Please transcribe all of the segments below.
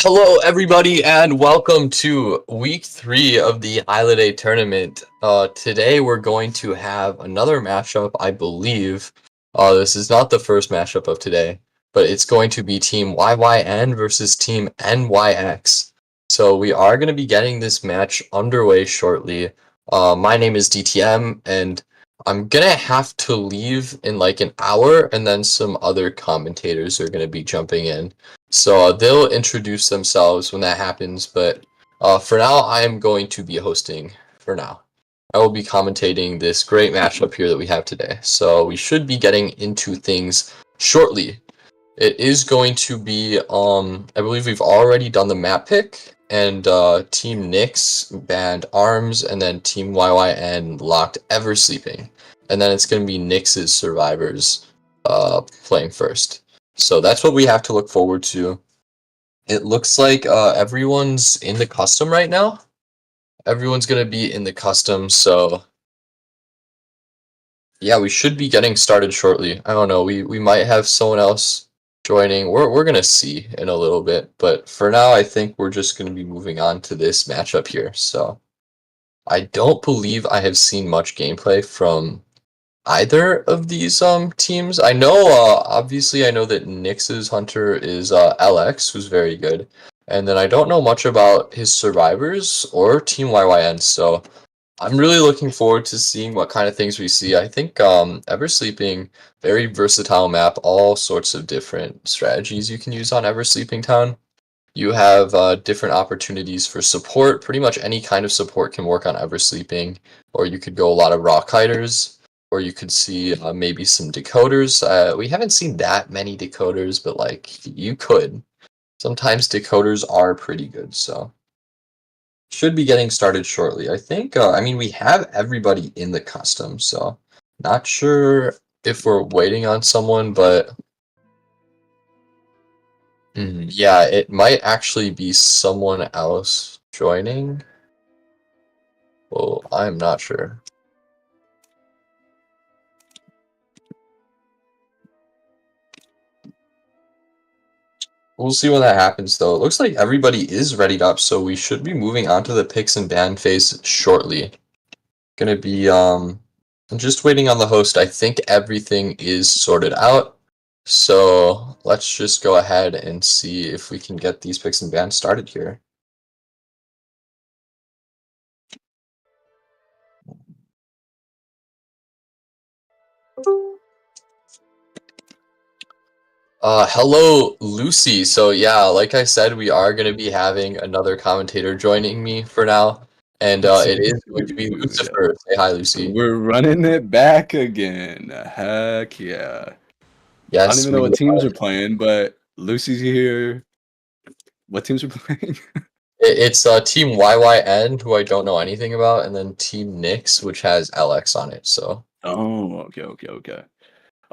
Hello, everybody, and welcome to week 3 of the Hylidae tournament. Today we're going to have another matchup, I believe. This is not the first matchup of today, but it's going to be Team YYN versus Team NYX. So we are going to be getting this match underway shortly. My name is DTM, and I'm gonna have to leave in like an hour, and then some other commentators are gonna be jumping in. So they'll introduce themselves when that happens, but for now, I am going to be hosting for now. I will be commentating this great matchup here that we have today. So we should be getting into things shortly. It is going to be, I believe we've already done the map pick, and Team NYX banned Arms, and then Team YYN locked Eversleeping. And then it's going to be NYX's survivors playing first. So that's what we have to look forward to. It looks like everyone's in the custom right now. Everyone's going to be in the custom, so yeah, we should be getting started shortly. I don't know, we might have someone else joining. We're going to see in a little bit, but for now I think we're just going to be moving on to this matchup here. So I don't believe I have seen much gameplay from either of these teams. I know obviously I know that NYX's hunter is LX, who's very good. And then I don't know much about his survivors or Team YYN, so I'm really looking forward to seeing what kind of things we see. I think Eversleeping, very versatile map, all sorts of different strategies you can use on Eversleeping Town. You have different opportunities for support. Pretty much any kind of support can work on Eversleeping, or you could go a lot of rock hiders, or you could see maybe some decoders. We haven't seen that many decoders, but like you could. Sometimes decoders are pretty good, so should be getting started shortly. I think, I mean, we have everybody in the custom, so not sure if we're waiting on someone, but yeah, it might actually be someone else joining. Well, I'm not sure. We'll see when that happens, though. It looks like everybody is readied up, so we should be moving on to the picks and ban phase shortly. Gonna be, I'm just waiting on the host. I think everything is sorted out, so let's just go ahead and see if we can get these picks and bans started here. Hello, Lucy. So yeah, like I said, we are going to be having another commentator joining me for now, and it is going to be Lucifer. Say hi, Lucy. We're running it back again. Heck yeah. I don't Yes, even we know what teams are. are playing, but Lucy's here. What teams are playing? It's Team YYN, who I don't know anything about, and then Team NYX, which has LX on it. So Oh, okay.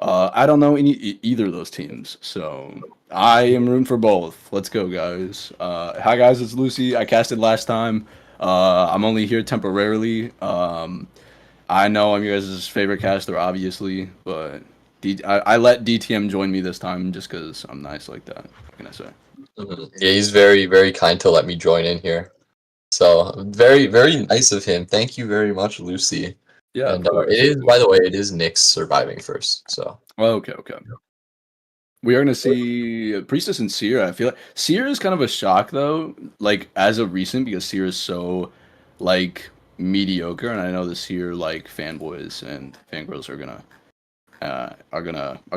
I don't know either of those teams, so I am rooting for both. Let's go, guys. Hi, guys. It's Lucy. I casted last time. I'm only here temporarily. I know I'm your guys' favorite caster, obviously, but I let DTM join me this time just because I'm nice like that. What can I say? yeah, he's very, very kind to let me join in here. So very, very nice of him. Thank you very much, Lucy. Yeah, And of it course, of is, by course. the way, it is NYX surviving first. So Okay. We are gonna see Priestess and Seer. I feel like Seer is kind of a shock though, like as of recent, because Seer is so like mediocre, and I know the Seer like fanboys and fangirls are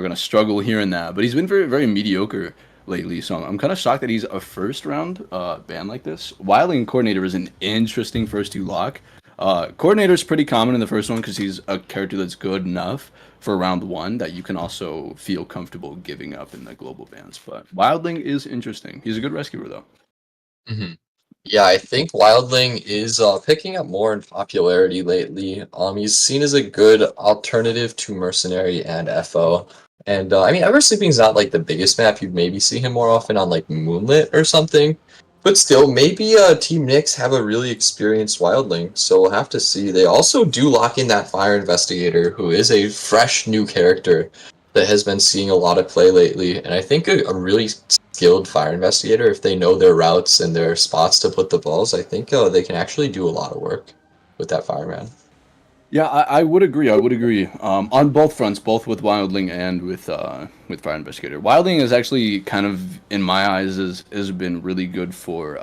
gonna struggle hearing that. But he's been very very mediocre lately, so I'm kind of shocked that he's a first round ban like this. Wildling Coordinator is an interesting first two lock. Coordinator is pretty common in the first one because he's a character that's good enough for round one that you can also feel comfortable giving up in the global bans. But Wildling is interesting. He's a good rescuer though. yeah, I think Wildling is picking up more in popularity lately. He's seen as a good alternative to Mercenary and FO. And I mean, Eversleeping's not like the biggest map. You'd maybe see him more often on like Moonlit or something. But still, maybe Team NYX have a really experienced Wildling, so we'll have to see. They also do lock in that Fire Investigator, who is a fresh new character that has been seeing a lot of play lately. And I think a really skilled fire investigator, if they know their routes and their spots to put the balls, I think they can actually do a lot of work with that fireman. Yeah, I would agree. I would agree. On both fronts, both with Wildling and with Fire Investigator. Wildling is actually kind of, in my eyes, has been really good for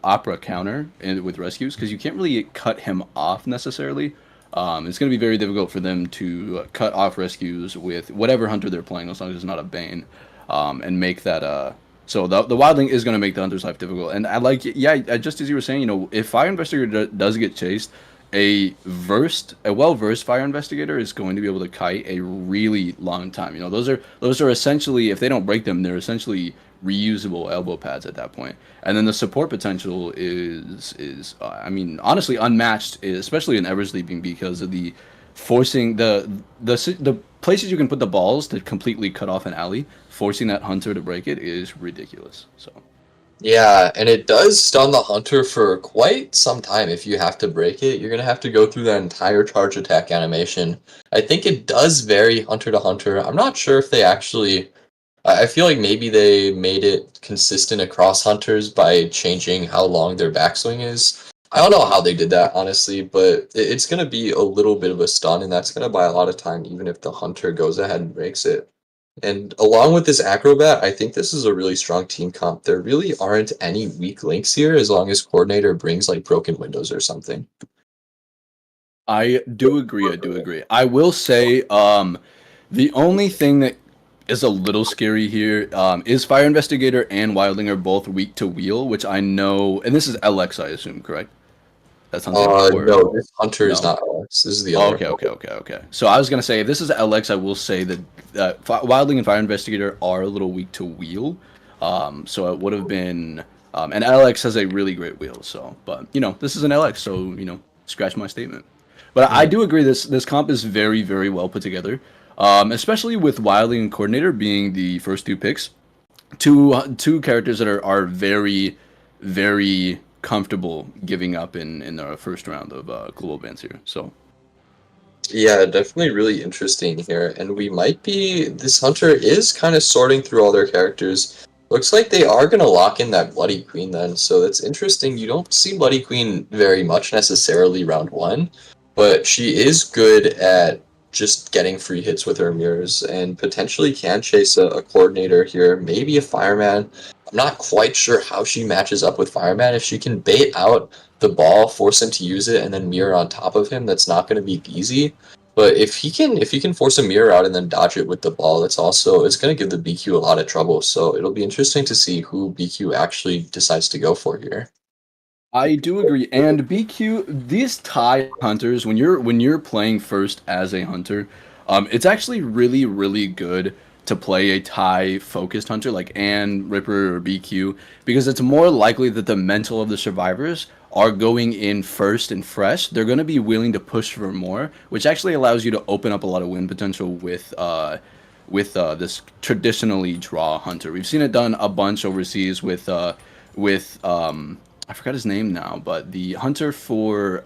Opera counter and with rescues because you can't really cut him off necessarily. It's going to be very difficult for them to cut off rescues with whatever hunter they're playing, as long as it's not a Bane, and make that. So the Wildling is going to make the hunter's life difficult. And I like, yeah, just as you were saying, you know, if Fire Investigator does get chased, a well-versed fire investigator is going to be able to kite a really long time. You know, those are essentially, if they don't break them, they're essentially reusable elbow pads at that point. And then the support potential is I mean, honestly unmatched, especially in Eversleeping, because of the forcing the places you can put the balls to completely cut off an alley. Forcing that hunter to break it is ridiculous. So. Yeah, and it does stun the hunter for quite some time. If you have to break it, you're gonna have to go through that entire charge attack animation. I think it does vary hunter to hunter. I'm not sure if they actually. I feel like maybe they made it consistent across hunters by changing how long their backswing is. I don't know how they did that, honestly, but it's gonna be a little bit of a stun, and that's gonna buy a lot of time, even if the hunter goes ahead and breaks it. And along with this acrobat, I think this is a really strong team comp. There really aren't any weak links here as long as coordinator brings like broken windows or something. I do agree. I do agree. I will say, the only thing that is a little scary here is Fire Investigator and Wildling are both weak to wheel, which I know, and this is LX, I assume, correct? That's hunting or No, this hunter is no? not Alex. This is the Oh, other. okay. So I was gonna say, if this is LX, I will say that Wildling and Fire Investigator are a little weak to wheel. So it would have been, and LX has a really great wheel. So, but you know, this is an LX, so you know, scratch my statement. But I Mhm. do agree this comp is very very well put together, especially with Wildling and Coordinator being the first two picks, two characters that are very very comfortable giving up in the first round of global events here. So. Yeah, definitely really interesting here. And we might be, this hunter is kind of sorting through all their characters. Looks like they are going to lock in that Bloody Queen then. So that's interesting. You don't see Bloody Queen very much necessarily round one, but she is good at just getting free hits with her mirrors and potentially can chase a coordinator here, maybe a fireman. I'm not quite sure how she matches up with fireman. If she can bait out the ball, force him to use it, and then mirror on top of him, that's not going to be easy. But if he can force a mirror out and then dodge it with the ball, it's going to give the BQ a lot of trouble. So it'll be interesting to see who BQ actually decides to go for here. I do agree. And BQ, these tie hunters, when you're playing first as a hunter, it's actually really really good to play a tie focused hunter like Ann, Ripper, or BQ because it's more likely that the mental of the survivors are going in first and fresh. They're going to be willing to push for more, which actually allows you to open up a lot of win potential with this traditionally draw hunter. We've seen it done a bunch overseas with I forgot his name now, but the hunter for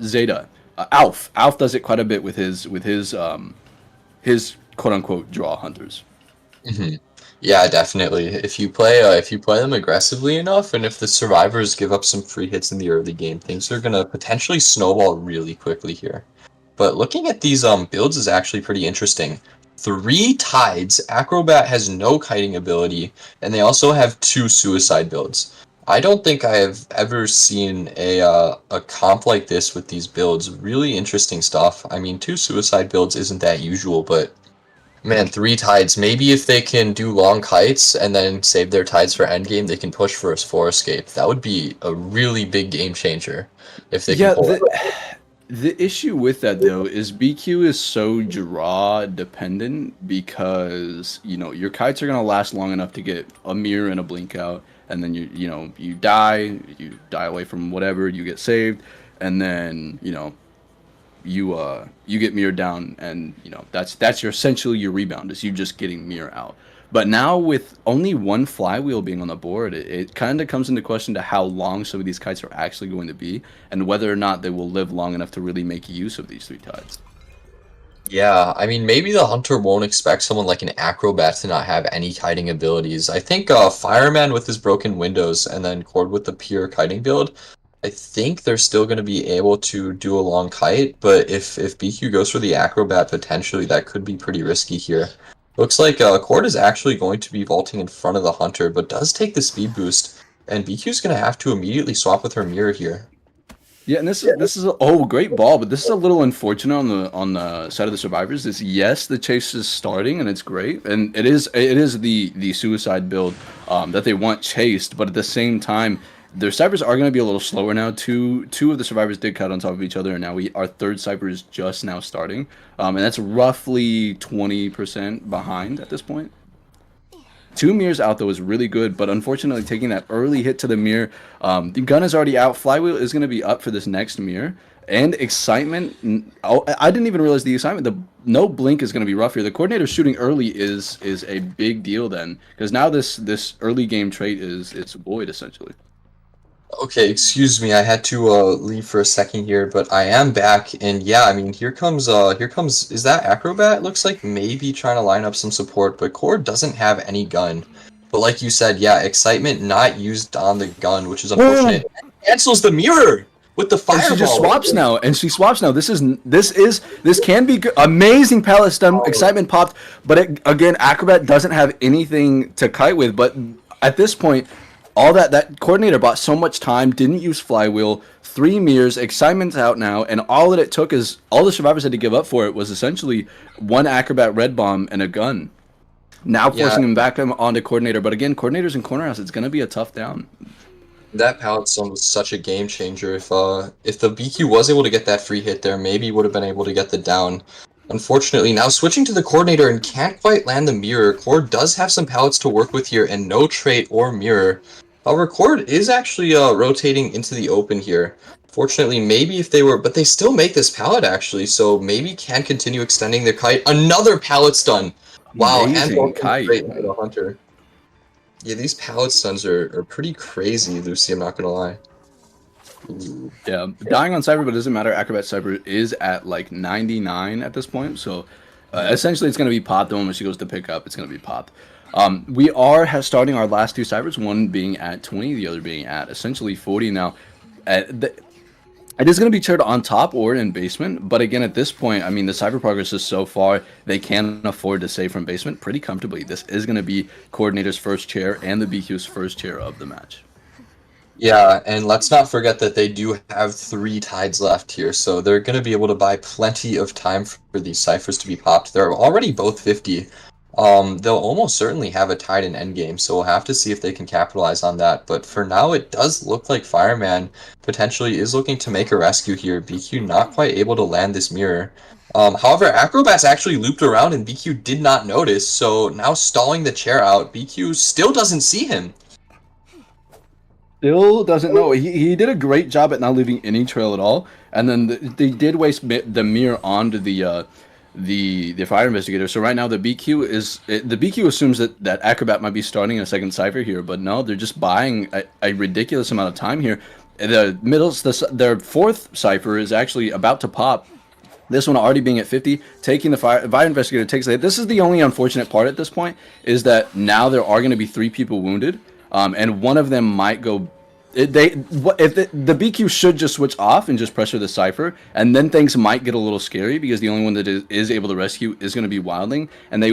Zeta, Alf. Alf does it quite a bit with his quote unquote draw hunters. Hmm. Yeah, definitely. If you play them aggressively enough, and if the survivors give up some free hits in the early game, things are gonna potentially snowball really quickly here. But looking at these builds is actually pretty interesting. Three tides, Acrobat has no kiting ability, and they also have two suicide builds. I don't think I have ever seen a comp like this with these builds. Really interesting stuff. I mean, two suicide builds isn't that usual, but man, three tides. Maybe if they can do long kites and then save their tides for endgame, they can push for a four escape. That would be a really big game changer if they can Yeah, pull the that. the issue with that though is BQ is so draw dependent because you know your kites are gonna last long enough to get a mirror and a blink out, and then you die away from whatever, you get saved, and then you get mirrored down, and that's your essentially your rebound is you just getting mirror out. But now with only one flywheel being on the board, it kind of comes into question to how long some of these kites are actually going to be, and whether or not they will live long enough to really make use of these three tides. Yeah, I mean, maybe the hunter won't expect someone like an acrobat to not have any kiting abilities. I think Fireman with his broken windows and then Cord with the pure kiting build, I think they're still going to be able to do a long kite, but if BQ goes for the acrobat, potentially that could be pretty risky here. Looks like Cord is actually going to be vaulting in front of the hunter, but does take the speed boost, and BQ is going to have to immediately swap with her mirror here. Yeah, and this is a oh great ball, but this is a little unfortunate on the side of the survivors. Is yes, the chase is starting and it's great, and it is the suicide build that they want chased, but at the same time, their ciphers are going to be a little slower now. Two of the survivors did cut on top of each other, and now our third cipher is just now starting, and that's roughly 20% behind at this point. Two mirrors out though is really good, but unfortunately taking that early hit to the mirror, the gun is already out. Flywheel is going to be up for this next mirror, and excitement. Oh, I didn't even realize the excitement. The no blink is going to be rough here. The coordinator shooting early is a big deal then, because now this early game trait is it's void essentially. Okay, excuse me, I had to leave for a second here, but I am back, and yeah, I mean, here comes, is that Acrobat? Looks like maybe trying to line up some support, but Cord doesn't have any gun. But like you said, yeah, excitement not used on the gun, which is unfortunate. Cancels the mirror with the And she just fireball. swaps now, and she swaps now. This can be good. Amazing pallet stun. Excitement popped, but again, Acrobat doesn't have anything to kite with. But at this point, all that coordinator bought so much time, didn't use flywheel, three mirrors, excitement's out now, and all that it took is all the survivors had to give up for it was essentially one Acrobat red bomb and a gun. Now Yeah, forcing him back onto coordinator, but again, coordinators in corner house, it's gonna be a tough down. that pallet stun was such a game changer. If the BQ was able to get that free hit there, maybe would have been able to get the down. Unfortunately, now switching to the coordinator and can't quite land the mirror. Cord does have some pallets to work with here and no trait or mirror. However, Cord is actually rotating into the open here. Fortunately, maybe if they were, but they still make this pallet actually, so maybe can continue extending their kite. Another pallet stun. Wow, and Amazing welcome kite. straight into the hunter. Yeah, these pallet stuns are pretty crazy, Lucy, I'm not gonna lie. Ooh. Yeah, dying on Cyber, but it doesn't matter. Acrobat Cyber is at like 99 at this point, so essentially it's going to be popped. The moment she goes to pick up, it's going to be popped. We are starting our last two Cybers, one being at 20, the other being at essentially 40 now. It is going to be tiered on top or in basement, but again, at this point, I mean, the Cyber progress is so far, they can afford to save from basement pretty comfortably. This is going to be Coordinator's first chair and the BQ's first chair of the match. Yeah, and let's not forget that they do have 3 tides left here, so they're going to be able to buy plenty of time for these ciphers to be popped. They're already both 50. They'll almost certainly have a tide in endgame, so we'll have to see if they can capitalize on that. But for now, it does look like Fireman potentially is looking to make a rescue here. BQ not quite able to land this mirror. However, Acrobat's actually looped around and BQ did not notice, so now stalling the chair out, BQ still doesn't see him. Still doesn't know. He did a great job at not leaving any trail at all, and then they did waste the mirror onto the fire investigator. So right now the BQ assumes that Acrobat might be starting a second cipher here, but no, they're just buying a ridiculous amount of time here. Their fourth cipher is actually about to pop. This one already being at 50, taking the fire investigator takes it. This is the only unfortunate part at this point, is that now there are going to be 3 people wounded. And one of them might go. If the BQ should just switch off and just pressure the cipher, and then things might get a little scary because the only one that is able to rescue is going to be Wildling, and they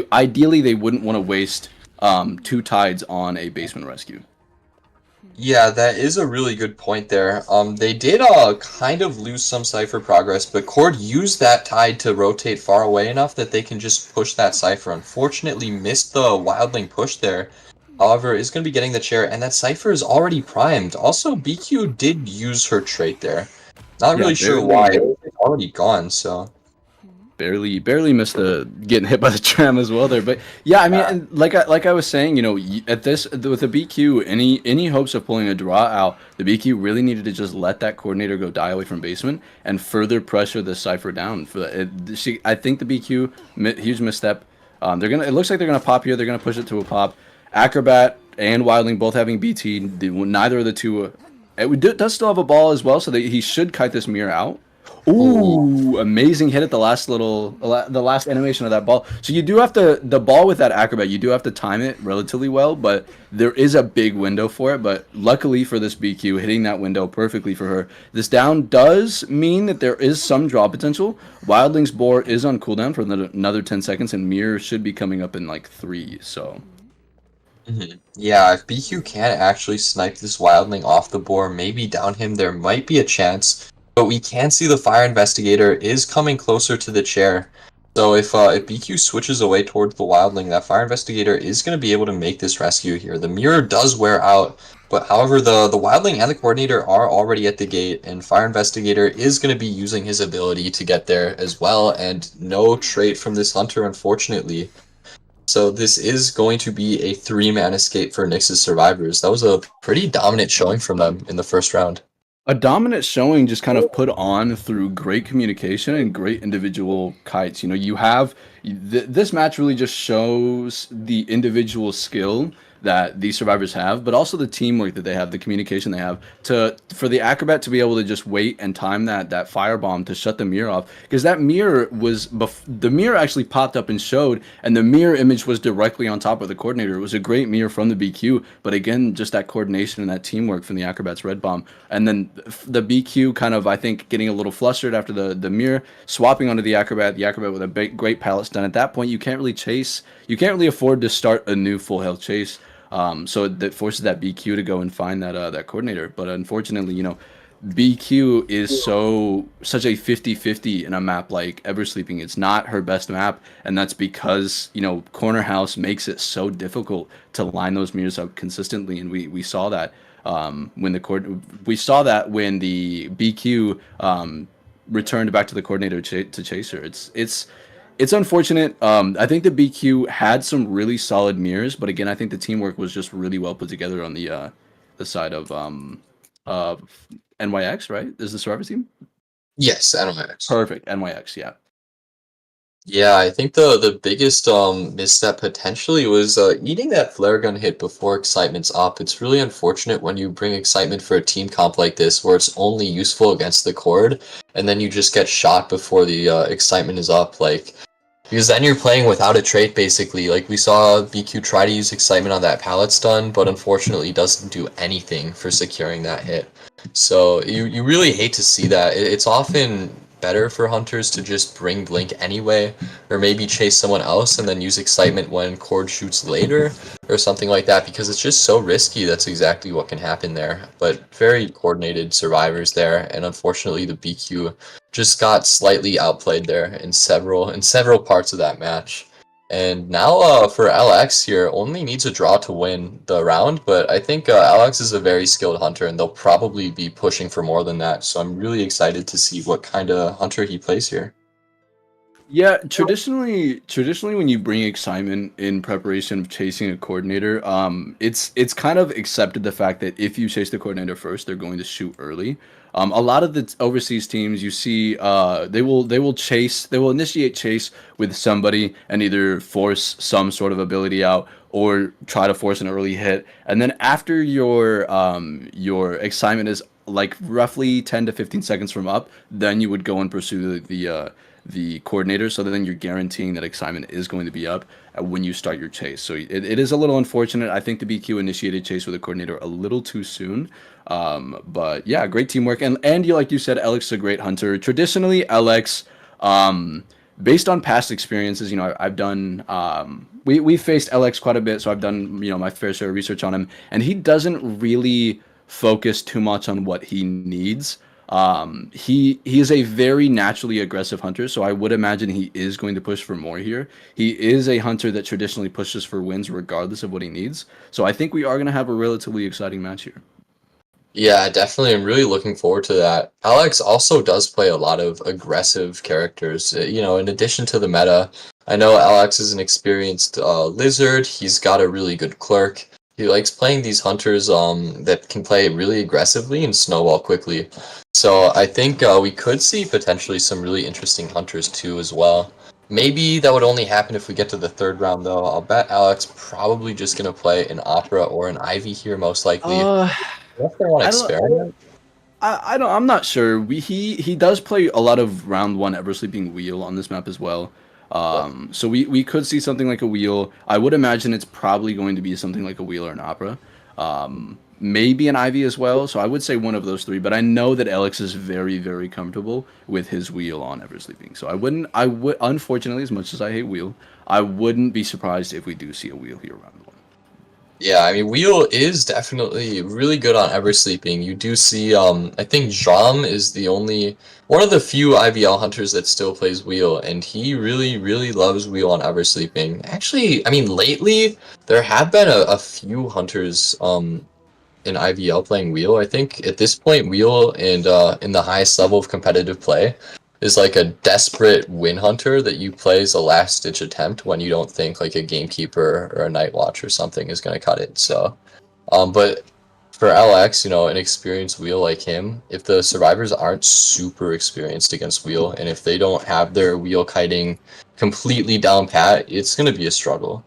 wouldn't want to waste 2 tides on a basement rescue. Yeah, that is a really good point there. They did kind of lose some cipher progress, but Cord used that tide to rotate far away enough that they can just push that cipher. Unfortunately, missed the Wildling push there. However, is going to be getting the chair, and that cipher is already primed. Also, BQ did use her trait there. Not really sure why. It's already gone, so. Barely missed the getting hit by the tram as well there, but yeah, I mean, and like I was saying, you know, at this with the BQ, any hopes of pulling a draw out, the BQ really needed to just let that coordinator go die away from basement and further pressure the cipher down. I think the BQ huge misstep. It looks like they're gonna pop here. They're gonna push it to a pop. Acrobat and Wildling both having BT. Neither of the two. It does still have a ball as well, so that he should kite this mirror out. Ooh. Ooh, amazing hit at the last animation of that ball. So you do have to, the ball with that acrobat, you do have to time it relatively well, but there is a big window for it. But luckily for this BQ, hitting that window perfectly for her. This down does mean that there is some draw potential. Wildling's Boar is on cooldown for another 10 seconds, and Mirror should be coming up in like 3. So Yeah, if BQ can't actually snipe this wildling off the board, maybe down him, there might be a chance. But we can see the fire investigator is coming closer to the chair. So if BQ switches away towards the wildling, that fire investigator is going to be able to make this rescue here. The mirror does wear out, but however, the wildling and the coordinator are already at the gate, and fire investigator is going to be using his ability to get there as well. And no trait from this hunter, unfortunately. So this is going to be a 3-man escape for NYX's survivors. That was a pretty dominant showing from them in the first round. a dominant showing just kind of put on through great communication and great individual kites. You know, this match really just shows the individual skill that these survivors have, but also the teamwork that they have, the communication they have for the acrobat to be able to just wait and time that firebomb to shut the mirror off, because that mirror was the mirror actually popped up and showed, and the mirror image was directly on top of the coordinator. It was a great mirror from the BQ, but again, just that coordination and that teamwork from the acrobat's red bomb, and then the BQ kind of, I think, getting a little flustered after the mirror, swapping onto the acrobat with a great pallet stun. At that point, you can't really afford to start a new full health chase. So that forces that BQ to go and find that coordinator. But unfortunately, you know, BQ is such a 50-50 in a map like Eversleeping. It's not her best map, and that's because, you know, Corner House makes it so difficult to line those mirrors up consistently, and we saw that when the BQ returned back to the coordinator to chase her. It's unfortunate. I think the BQ had some really solid mirrors, but again, I think the teamwork was just really well put together on the side of NYX, right? Is the Survivor team? Yes, NYX. Perfect. NYX, yeah. Yeah, I think the biggest misstep potentially was eating that flare gun hit before excitement's up. It's really unfortunate when you bring excitement for a team comp like this, where it's only useful against the cord, and then you just get shot before the excitement is up. Like, because then you're playing without a trait, basically. Like, we saw BQ try to use excitement on that pallet stun, but unfortunately doesn't do anything for securing that hit. So you really hate to see that. It's often better for hunters to just bring blink anyway, or maybe chase someone else and then use excitement when cord shoots later, or something like that, because it's just so risky. That's exactly what can happen there. But very coordinated survivors there, and unfortunately the BQ just got slightly outplayed there in several parts of that match. And now for LX here, only needs a draw to win the round, but I think LX is a very skilled hunter, and they'll probably be pushing for more than that, so I'm really excited to see what kind of hunter he plays here. Yeah, traditionally when you bring excitement in preparation of chasing a coordinator, it's kind of accepted the fact that if you chase the coordinator first, they're going to shoot early. A lot of the overseas teams you see, they will initiate chase with somebody and either force some sort of ability out or try to force an early hit, and then after your excitement is like roughly 10 to 15 seconds from up, then you would go and pursue the coordinator, so then you're guaranteeing that excitement is going to be up when you start your chase. So it is a little unfortunate. I think the BQ initiated chase with the coordinator a little too soon. But yeah, great teamwork. And you, like you said, Alex is a great hunter. Traditionally, Alex, based on past experiences, you know, I've done, we've faced Alex quite a bit, so I've done, you know, my fair share of research on him, and he doesn't really focus too much on what he needs. He is a very naturally aggressive hunter, so I would imagine he is going to push for more here. He is a hunter that traditionally pushes for wins regardless of what he needs. So I think we are going to have a relatively exciting match here. Yeah, definitely. I'm really looking forward to that. Alex also does play a lot of aggressive characters. You know, in addition to the meta, I know Alex is an experienced lizard. He's got a really good clerk. He likes playing these hunters that can play really aggressively and snowball quickly. So I think we could see potentially some really interesting hunters too as well. Maybe that would only happen if we get to the third round though. I'll bet Alex probably just gonna play an Opera or an Ivy here most likely. Uh, Unless they want to I don't. experiment. I'm not sure. He does play a lot of round one ever sleeping wheel on this map as well. So we could see something like a wheel. I would imagine it's probably going to be something like a wheel or an opera. Maybe an Ivy as well. So I would say one of those three. But I know that Alex is very, very comfortable with his wheel on ever sleeping. So I would, unfortunately, as much as I hate wheel, I wouldn't be surprised if we do see a wheel here round one. Yeah, I mean, Wheel is definitely really good on Eversleeping. You do see, I think Jam is the only one of the few IVL hunters that still plays Wheel, and he really, really loves Wheel on Eversleeping. Actually, I mean, lately there have been a few hunters in IVL playing Wheel. I think at this point, Wheel and in the highest level of competitive play is like a desperate win hunter that you play as a last ditch attempt when you don't think like a gamekeeper or a night watch or something is going to cut it. So, but for LX, you know, an experienced wheel like him, if the survivors aren't super experienced against wheel, and if they don't have their wheel kiting completely down pat, it's going to be a struggle.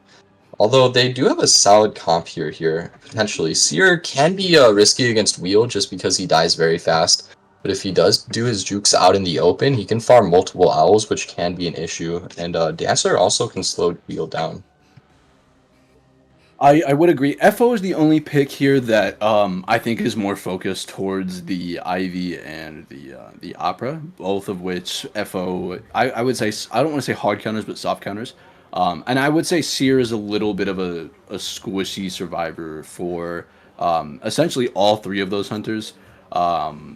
Although they do have a solid comp here, potentially. Seer can be risky against wheel just because he dies very fast. But if he does do his jukes out in the open, he can farm multiple owls, which can be an issue. And Dancer also can slow wheel down. I would agree. FO is the only pick here that I think is more focused towards the Ivy and the Opera, both of which FO I would say I don't want to say hard counters but soft counters. And I would say Seer is a little bit of a squishy survivor for essentially all three of those hunters.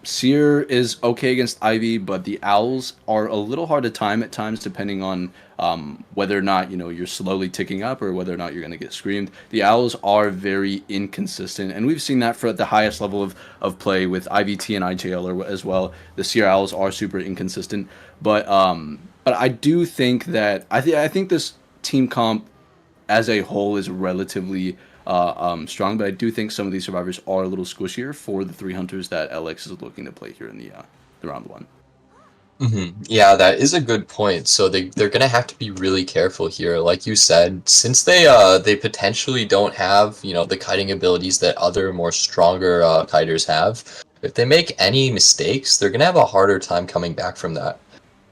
Seer is okay against Ivy, but the owls are a little hard to time at times, depending on whether or not you're slowly ticking up or whether or not you're going to get screamed. The owls are very inconsistent, and we've seen that for the highest level of play with IVT and IJL as well. The Seer owls are super inconsistent, but I do think that I think this team comp as a whole is relatively strong, but I do think some of these survivors are a little squishier for the three hunters that LX is looking to play here in the round one. Yeah, that is a good point. So they're gonna have to be really careful here. Like you said, since they potentially don't have, you know, the kiting abilities that other more stronger kiters have, if they make any mistakes, they're gonna have a harder time coming back from that.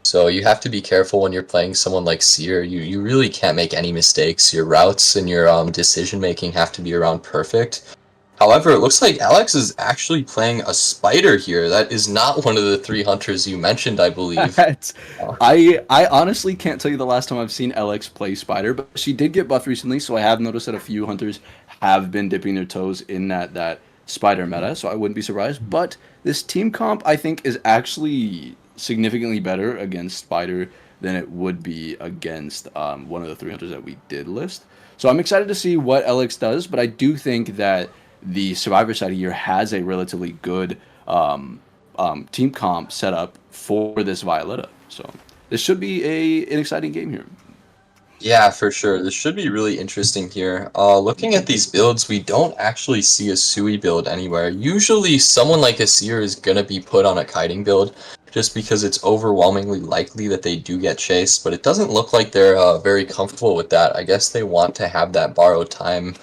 So you have to be careful when you're playing someone like Seer. You really can't make any mistakes. Your routes and your decision making have to be around perfect. However, it looks like Alex is actually playing a spider here. That is not one of the three hunters you mentioned, I believe. I honestly can't tell you the last time I've seen LX play Spider, but she did get buffed recently, so I have noticed that a few hunters have been dipping their toes in that Spider meta, so I wouldn't be surprised. But this team comp, I think, is actually significantly better against Spider than it would be against one of the three hunters that we did list. So I'm excited to see what LX does, but I do think that the Survivor side here has a relatively good team comp set up for this Violetta. So this should be an exciting game here. Yeah, for sure. This should be really interesting here. Looking at these builds, we don't actually see a Sui build anywhere. Usually someone like a Seer is going to be put on a kiting build just because it's overwhelmingly likely that they do get chased, but it doesn't look like they're very comfortable with that. I guess they want to have that borrowed time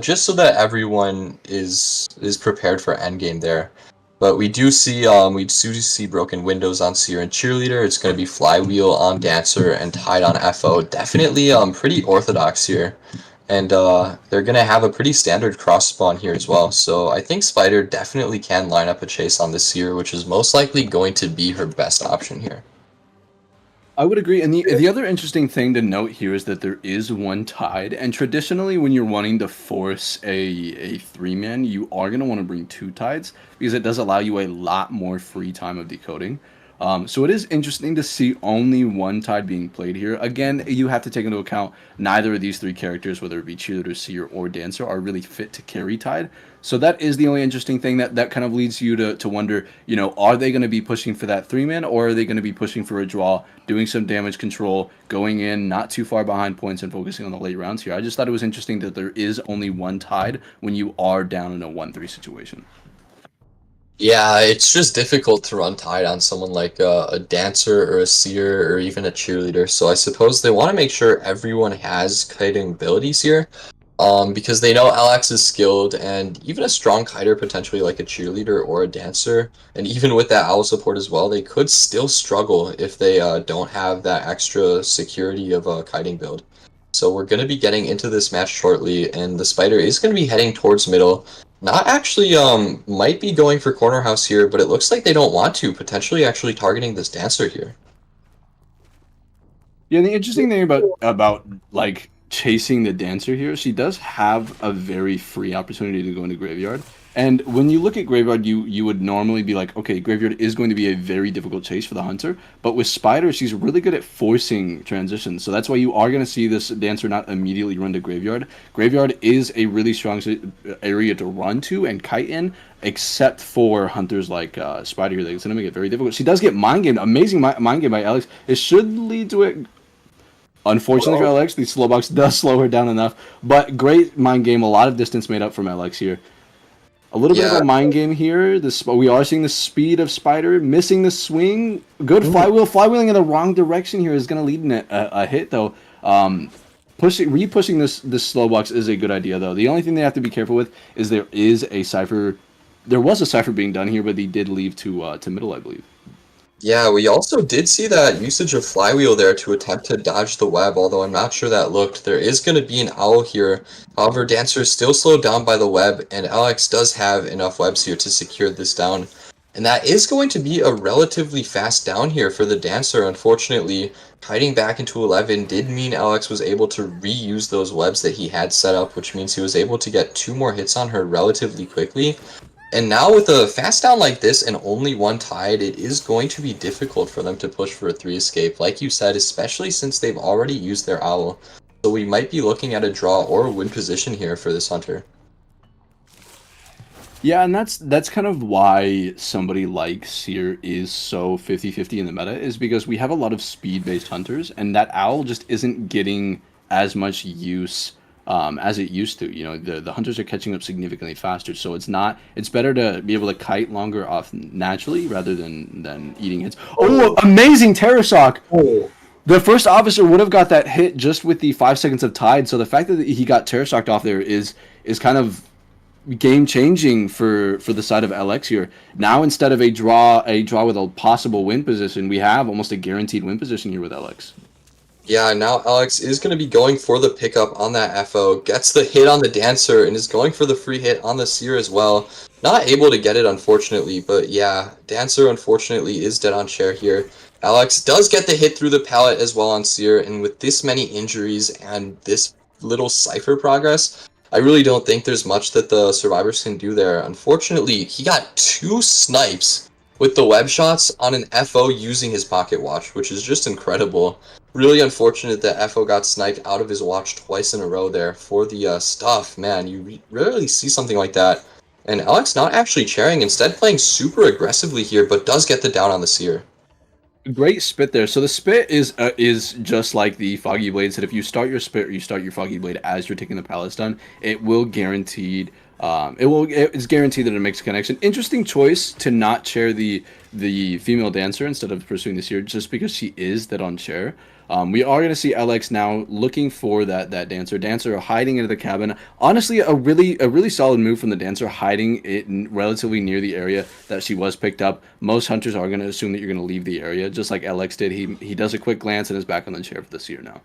just so that everyone is prepared for endgame there. But we do see broken windows on Seer and Cheerleader. It's going to be Flywheel on Dancer and Tide on FO. Definitely pretty orthodox here. And they're going to have a pretty standard cross spawn here as well. So I think Spider definitely can line up a chase on the Seer, which is most likely going to be her best option here. I would agree. And the other interesting thing to note here is that there is one Tide. And traditionally, when you're wanting to force a three-man, you are going to want to bring two Tides because it does allow you a lot more free time of decoding. So it is interesting to see only one Tide being played here. Again, you have to take into account neither of these three characters, whether it be Cheerleader, Seer, or Dancer, are really fit to carry Tide. So that is the only interesting thing that kind of leads you to wonder, are they going to be pushing for that three-man, or are they going to be pushing for a draw, doing some damage control, going in not too far behind points and focusing on the late rounds here? I just thought it was interesting that there is only one Tide when you are down in a 1-3 situation. Yeah, it's just difficult to run Tide on someone like a Dancer or a Seer or even a Cheerleader. So I suppose they want to make sure everyone has kiting abilities here. because they know Alex is skilled, and even a strong kiter, potentially like a cheerleader or a dancer, and even with that owl support as well, they could still struggle if they don't have that extra security of a kiting build. So we're going to be getting into this match shortly, and the spider is going to be heading towards middle. Not actually, might be going for corner house here, but it looks like they don't want to, potentially actually targeting this dancer here. Yeah, the interesting thing about like chasing the dancer here, she does have a very free opportunity to go into graveyard. And when you look at graveyard, you would normally be like, okay, graveyard is going to be a very difficult chase for the hunter. But with spider, she's really good at forcing transitions. So that's why you are going to see this dancer not immediately run to graveyard. Graveyard is a really strong area to run to and kite in, except for hunters like spider here. That's going to make it very difficult. She does get mind game, amazing mind game by Alex. It should lead to it. Unfortunately for Alex, the slow box does slow her down enough, but great mind game. A lot of distance made up from Alex here. A little bit of a mind game here. We are seeing the speed of Spider missing the swing. Good flywheel. Flywheeling in the wrong direction here is going to lead in a hit though. Re-pushing this slow box is a good idea though. The only thing they have to be careful with is there is a cipher. There was a cipher being done here, but he did leave to middle, I believe. Yeah, we also did see that usage of flywheel there to attempt to dodge the web, although I'm not sure that looked. There is going to be an owl here. However, Dancer is still slowed down by the web, and Alex does have enough webs here to secure this down. And that is going to be a relatively fast down here for the Dancer. Unfortunately, kiting back into 11 did mean Alex was able to reuse those webs that he had set up, which means he was able to get 2 more hits on her relatively quickly. And now with a fast down like this and only one tied, it is going to be difficult for them to push for a 3 escape, like you said, especially since they've already used their owl. So we might be looking at a draw or a win position here for this hunter. Yeah, and that's kind of why somebody like Seer is so 50-50 in the meta, is because we have a lot of speed-based hunters, and that owl just isn't getting as much use as it used to. You know, the hunters are catching up significantly faster, so it's better to be able to kite longer off naturally rather than eating hits. Oh, amazing Terror Shock! Oh. The first officer would have got that hit just with the 5 seconds of tide, so the fact that he got Terror Shocked off there is kind of game changing for the side of LX here. Now instead of a draw with a possible win position, we have almost a guaranteed win position here with LX. Yeah, now Alex is going to be going for the pickup on that FO, gets the hit on the Dancer, and is going for the free hit on the Seer as well. Not able to get it, unfortunately, but yeah, Dancer, unfortunately, is dead on chair here. Alex does get the hit through the pallet as well on Seer, and with this many injuries and this little Cypher progress, I really don't think there's much that the survivors can do there. Unfortunately, he got 2 snipes with the web shots on an FO using his pocket watch, which is just incredible. Really unfortunate that FO got sniped out of his watch twice in a row there for the stuff. Man, you rarely see something like that. And Alex not actually chairing, instead playing super aggressively here, but does get the down on the Seer. Great spit there. So the spit is just like the Foggy Blades, that if you start your spit or you start your Foggy Blade as you're taking the pallets down, it will guaranteed it's guaranteed that it makes a connection. Interesting choice to not chair the female dancer instead of pursuing this here, just because she is dead on chair. We are going to see Alex now looking for that dancer hiding into the cabin. Honestly, a really solid move from the dancer, hiding it relatively near the area that she was picked up. Most hunters are going to assume that you're going to leave the area, just like Alex did. He does a quick glance and is back on the chair for this year now.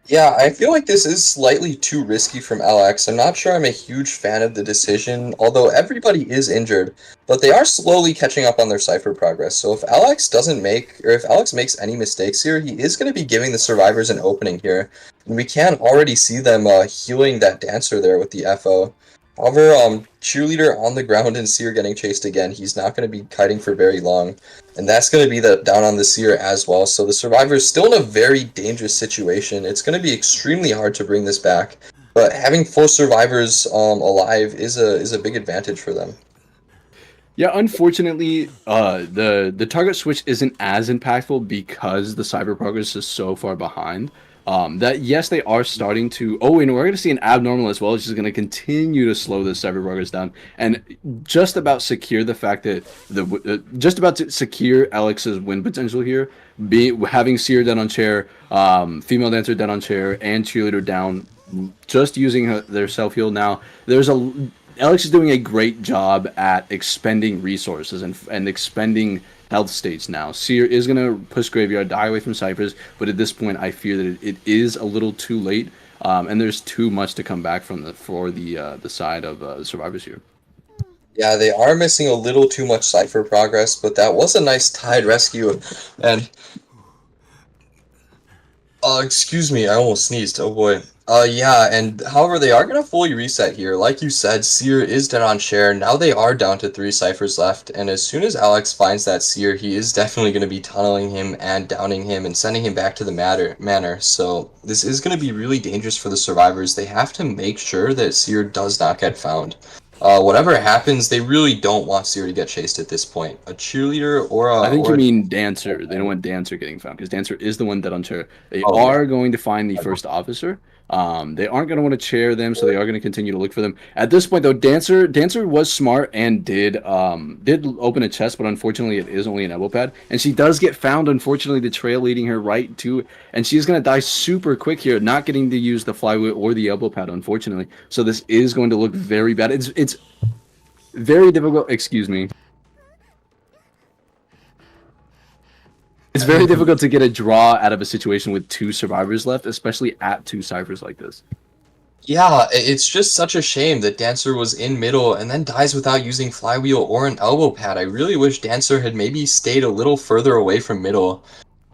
Yeah, I feel like this is slightly too risky from LX. I'm not sure I'm a huge fan of the decision, although everybody is injured, but they are slowly catching up on their Cypher progress. So if if Alex makes any mistakes here, he is going to be giving the survivors an opening here. And we can already see them healing that dancer there with the FO. However, Cheerleader on the ground and Seer getting chased again. He's not going to be kiting for very long. And that's going to be the down on the Seer as well. So the survivor's still in a very dangerous situation. It's going to be extremely hard to bring this back. But having 4 survivors alive is a big advantage for them. Yeah, unfortunately, the target switch isn't as impactful because the cyber progress is so far behind. That yes, they are starting to. Oh, and we're going to see an abnormal as well, which is going to continue to slow the cyber progress down and just about secure the fact that just about to secure Alex's win potential here. Having Seer dead on chair, female dancer dead on chair, and cheerleader down just using their self heal now. Alex is doing a great job at expending resources and expending health states now. Seer is gonna push Graveyard, die away from Cyphers, but at this point, I fear that it is a little too late, and there's too much to come back from the side of the survivors here. Yeah, they are missing a little too much Cypher progress, but that was a nice Tide rescue. And excuse me, I almost sneezed. Oh boy. Yeah, and however, they are gonna fully reset here. Like you said, Seer is dead on share. Now they are down to 3 ciphers left, and as soon as Alex finds that Seer, he is definitely gonna be tunneling him and downing him and sending him back to the manor. So this is gonna be really dangerous for the survivors. They have to make sure that Seer does not get found. Whatever happens, they really don't want Seer to get chased at this point. A cheerleader or a I think you mean Dancer. They don't want Dancer getting found because Dancer is the one dead on chair. They oh yeah. are going to find the first officer. They aren't going to want to chair them, so they are going to continue to look for them. At this point, though, Dancer was smart and did open a chest, but unfortunately, it is only an elbow pad, and she does get found. Unfortunately, the trail leading her right to, and she's going to die super quick here, not getting to use the flywheel or the elbow pad, unfortunately. So this is going to look very bad. It's very difficult. Excuse me. It's very difficult to get a draw out of a situation with 2 survivors left, especially at 2 ciphers like this. Yeah, it's just such a shame that Dancer was in middle and then dies without using flywheel or an elbow pad. I really wish Dancer had maybe stayed a little further away from middle.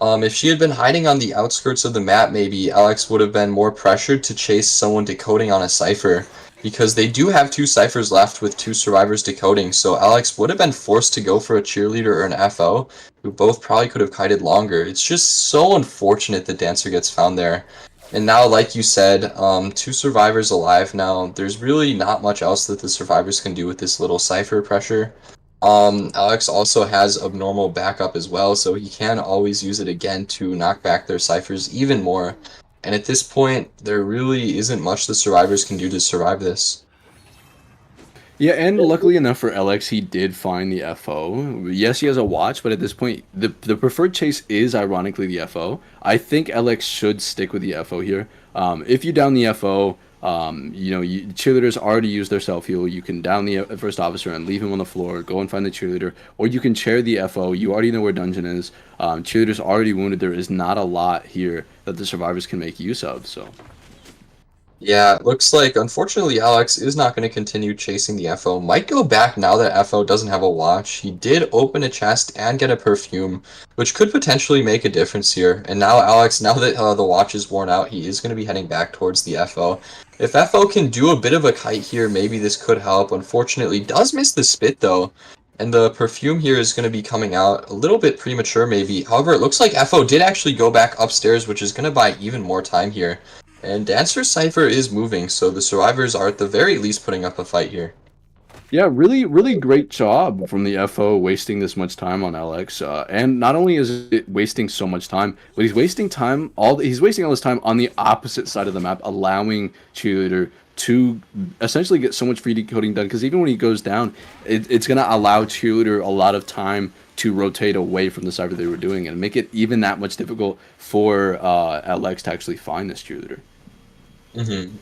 If she had been hiding on the outskirts of the map, maybe Alex would have been more pressured to chase someone decoding on a cipher, because they do have 2 ciphers left with 2 survivors decoding, so Alex would have been forced to go for a cheerleader or an FO, who both probably could have kited longer. It's just so unfortunate that Dancer gets found there. And now, like you said, 2 survivors alive now. There's really not much else that the survivors can do with this little cipher pressure. Alex also has abnormal backup as well, so he can always use it again to knock back their ciphers even more. And at this point, there really isn't much the survivors can do to survive this. Yeah, and luckily enough for LX, he did find the FO. Yes, he has a watch, but at this point, the preferred chase is ironically the FO. I think LX should stick with the FO here. If you down the FO, cheerleaders already use their self heal. You can down the first officer and leave him on the floor. Go and find the cheerleader, or you can chair the FO. You already know where dungeon is. Cheerleader's already wounded. There is not a lot here that the survivors can make use of. So. Yeah, it looks like, unfortunately, Alex is not going to continue chasing the FO. Might go back now that FO doesn't have a watch. He did open a chest and get a perfume, which could potentially make a difference here. And now Alex, now that the watch is worn out, he is going to be heading back towards the FO. If FO can do a bit of a kite here, maybe this could help. Unfortunately, does miss the spit, though. And the perfume here is going to be coming out a little bit premature, maybe. However, it looks like FO did actually go back upstairs, which is going to buy even more time here. And Dancer's Cypher is moving, so the survivors are at the very least putting up a fight here. Yeah, really, really great job from the FO wasting this much time on LX. And not only is it wasting so much time, but he's wasting all this time on the opposite side of the map, allowing Cheerleader to essentially get so much free decoding done. Because even when he goes down, it's going to allow Cheerleader a lot of time to rotate away from the cypher they were doing and make it even that much difficult for LX to actually find this Cheerleader.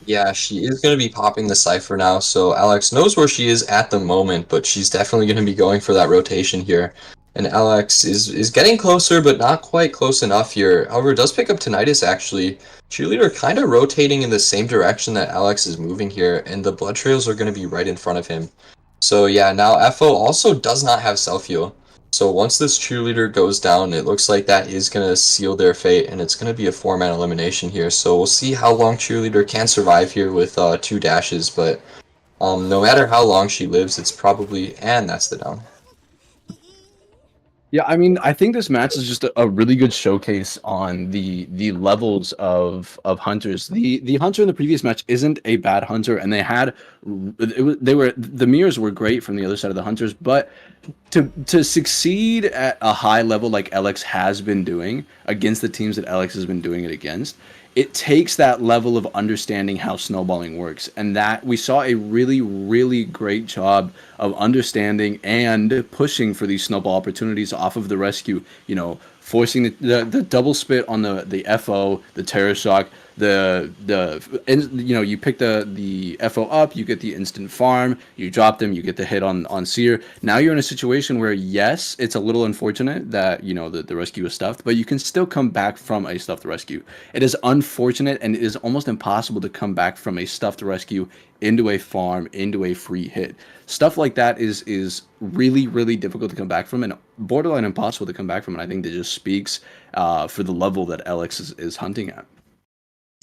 Yeah, she is going to be popping the cipher now, so Alex knows where she is at the moment, but she's definitely going to be going for that rotation here. And Alex is getting closer, but not quite close enough here. However, does pick up Tinnitus, actually. Cheerleader kind of rotating in the same direction that Alex is moving here, and the blood trails are going to be right in front of him. So yeah, now FO also does not have self-heal. So once this cheerleader goes down, it looks like that is going to seal their fate, and it's going to be a 4-man elimination here. So we'll see how long cheerleader can survive here with 2 dashes, but no matter how long she lives, it's probably... And that's the down. Yeah, I mean, I think this match is just a really good showcase on the levels of hunters. The hunter in the previous match isn't a bad hunter, and the mirrors were great from the other side of the hunters, but to succeed at a high level like LX has been doing against the teams that LX has been doing it against, it takes that level of understanding how snowballing works, and that we saw a really, really great job of understanding and pushing for these snowball opportunities off of the rescue. You know, forcing the double spit on the FO, the terror shock, you pick the FO up, you get the instant farm, you drop them, you get the hit on Seer. Now you're in a situation where yes, it's a little unfortunate that the rescue is stuffed, but you can still come back from a stuffed rescue. It is unfortunate and it is almost impossible to come back from a stuffed rescue into a farm, into a free hit. Stuff like that is really, really difficult to come back from and borderline impossible to come back from. And I think that just speaks for the level that LX is hunting at.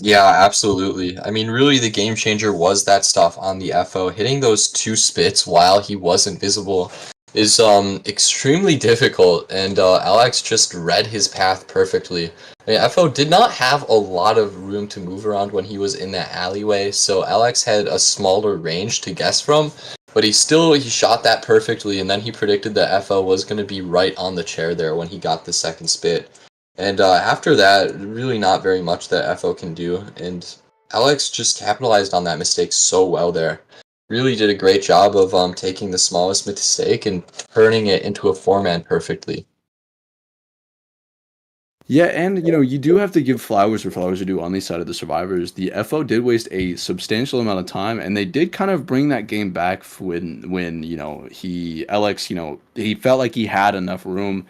Yeah, absolutely. I mean, really, the game changer was that stuff on the FO. Hitting those two spits while he was invisible is extremely difficult, and Alex just read his path perfectly. I mean, FO did not have a lot of room to move around when he was in that alleyway, so Alex had a smaller range to guess from, but he shot that perfectly, and then he predicted that FO was going to be right on the chair there when he got the second spit. And after that, really not very much that FO can do. And Alex just capitalized on that mistake so well there. Really did a great job of taking the smallest mistake and turning it into a four-man perfectly. Yeah, and you do have to give flowers where flowers are due on the side of the survivors. The FO did waste a substantial amount of time, and they did kind of bring that game back when he LX he felt like he had enough room,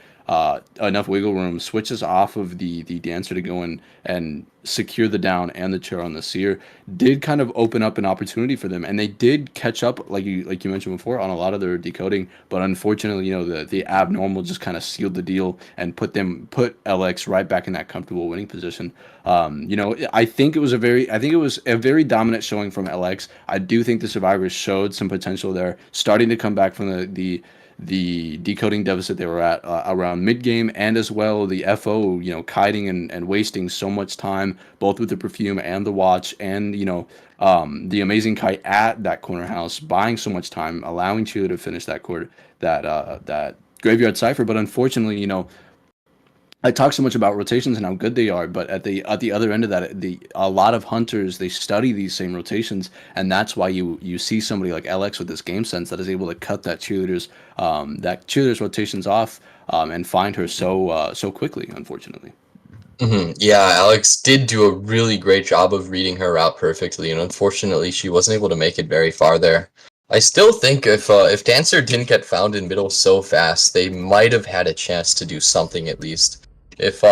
enough wiggle room. Switches off of the dancer to go in and secure the down and the chair on the seer did kind of open up an opportunity for them, and they did catch up like you mentioned before on a lot of their decoding. But unfortunately, the abnormal just kind of sealed the deal and put LX right back in that comfortable winning position. I think it was a very dominant showing from LX. I do think the survivors showed some potential there, starting to come back from the decoding deficit they were at around mid game, and as well the FO, kiting and wasting so much time both with the perfume and the watch, and the amazing kite at that corner house, buying so much time, allowing Chile to finish that graveyard cipher. But unfortunately, I talk so much about rotations and how good they are, but at the other end of that, a lot of hunters, they study these same rotations, and that's why you see somebody like LX with this game sense that is able to cut that cheerleader's rotations off, and find her so quickly. Unfortunately. Yeah, Alex did do a really great job of reading her route perfectly, and unfortunately, she wasn't able to make it very far there. I still think if Dancer didn't get found in middle so fast, they might have had a chance to do something at least. If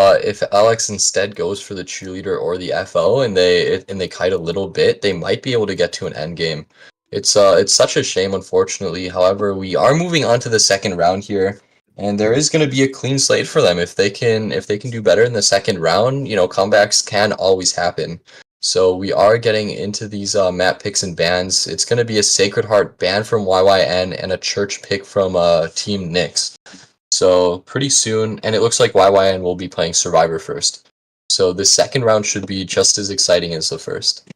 Alex instead goes for the cheerleader or the FO and they kite a little bit, they might be able to get to an end game. It's such a shame, unfortunately. However, we are moving on to the second round here. And there is going to be a clean slate for them if they can do better in the second round. Comebacks can always happen. So we are getting into these map picks and bans. It's going to be a Sacred Heart ban from YYN and a Church pick from Team NYX. So pretty soon, and it looks like YYN will be playing Survivor first. So the second round should be just as exciting as the first.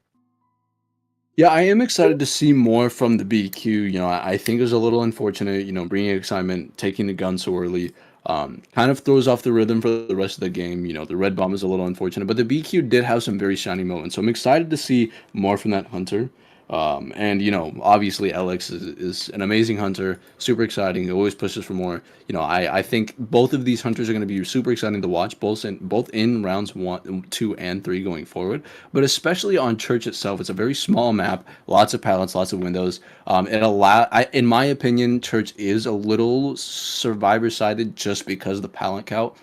Yeah, I am excited to see more from the BQ. I think it was a little unfortunate, bringing excitement, taking the gun so early. Kind of throws off the rhythm for the rest of the game. The red bomb is a little unfortunate, but the BQ did have some very shiny moments. So I'm excited to see more from that hunter. And obviously LX is an amazing hunter, super exciting. He always pushes for more. I think both of these hunters are going to be super exciting to watch, both in rounds 1, 2, and 3 going forward. But especially on Church itself, it's a very small map, lots of pallets, lots of windows. In my opinion, Church is a little survivor sided just because the pallet count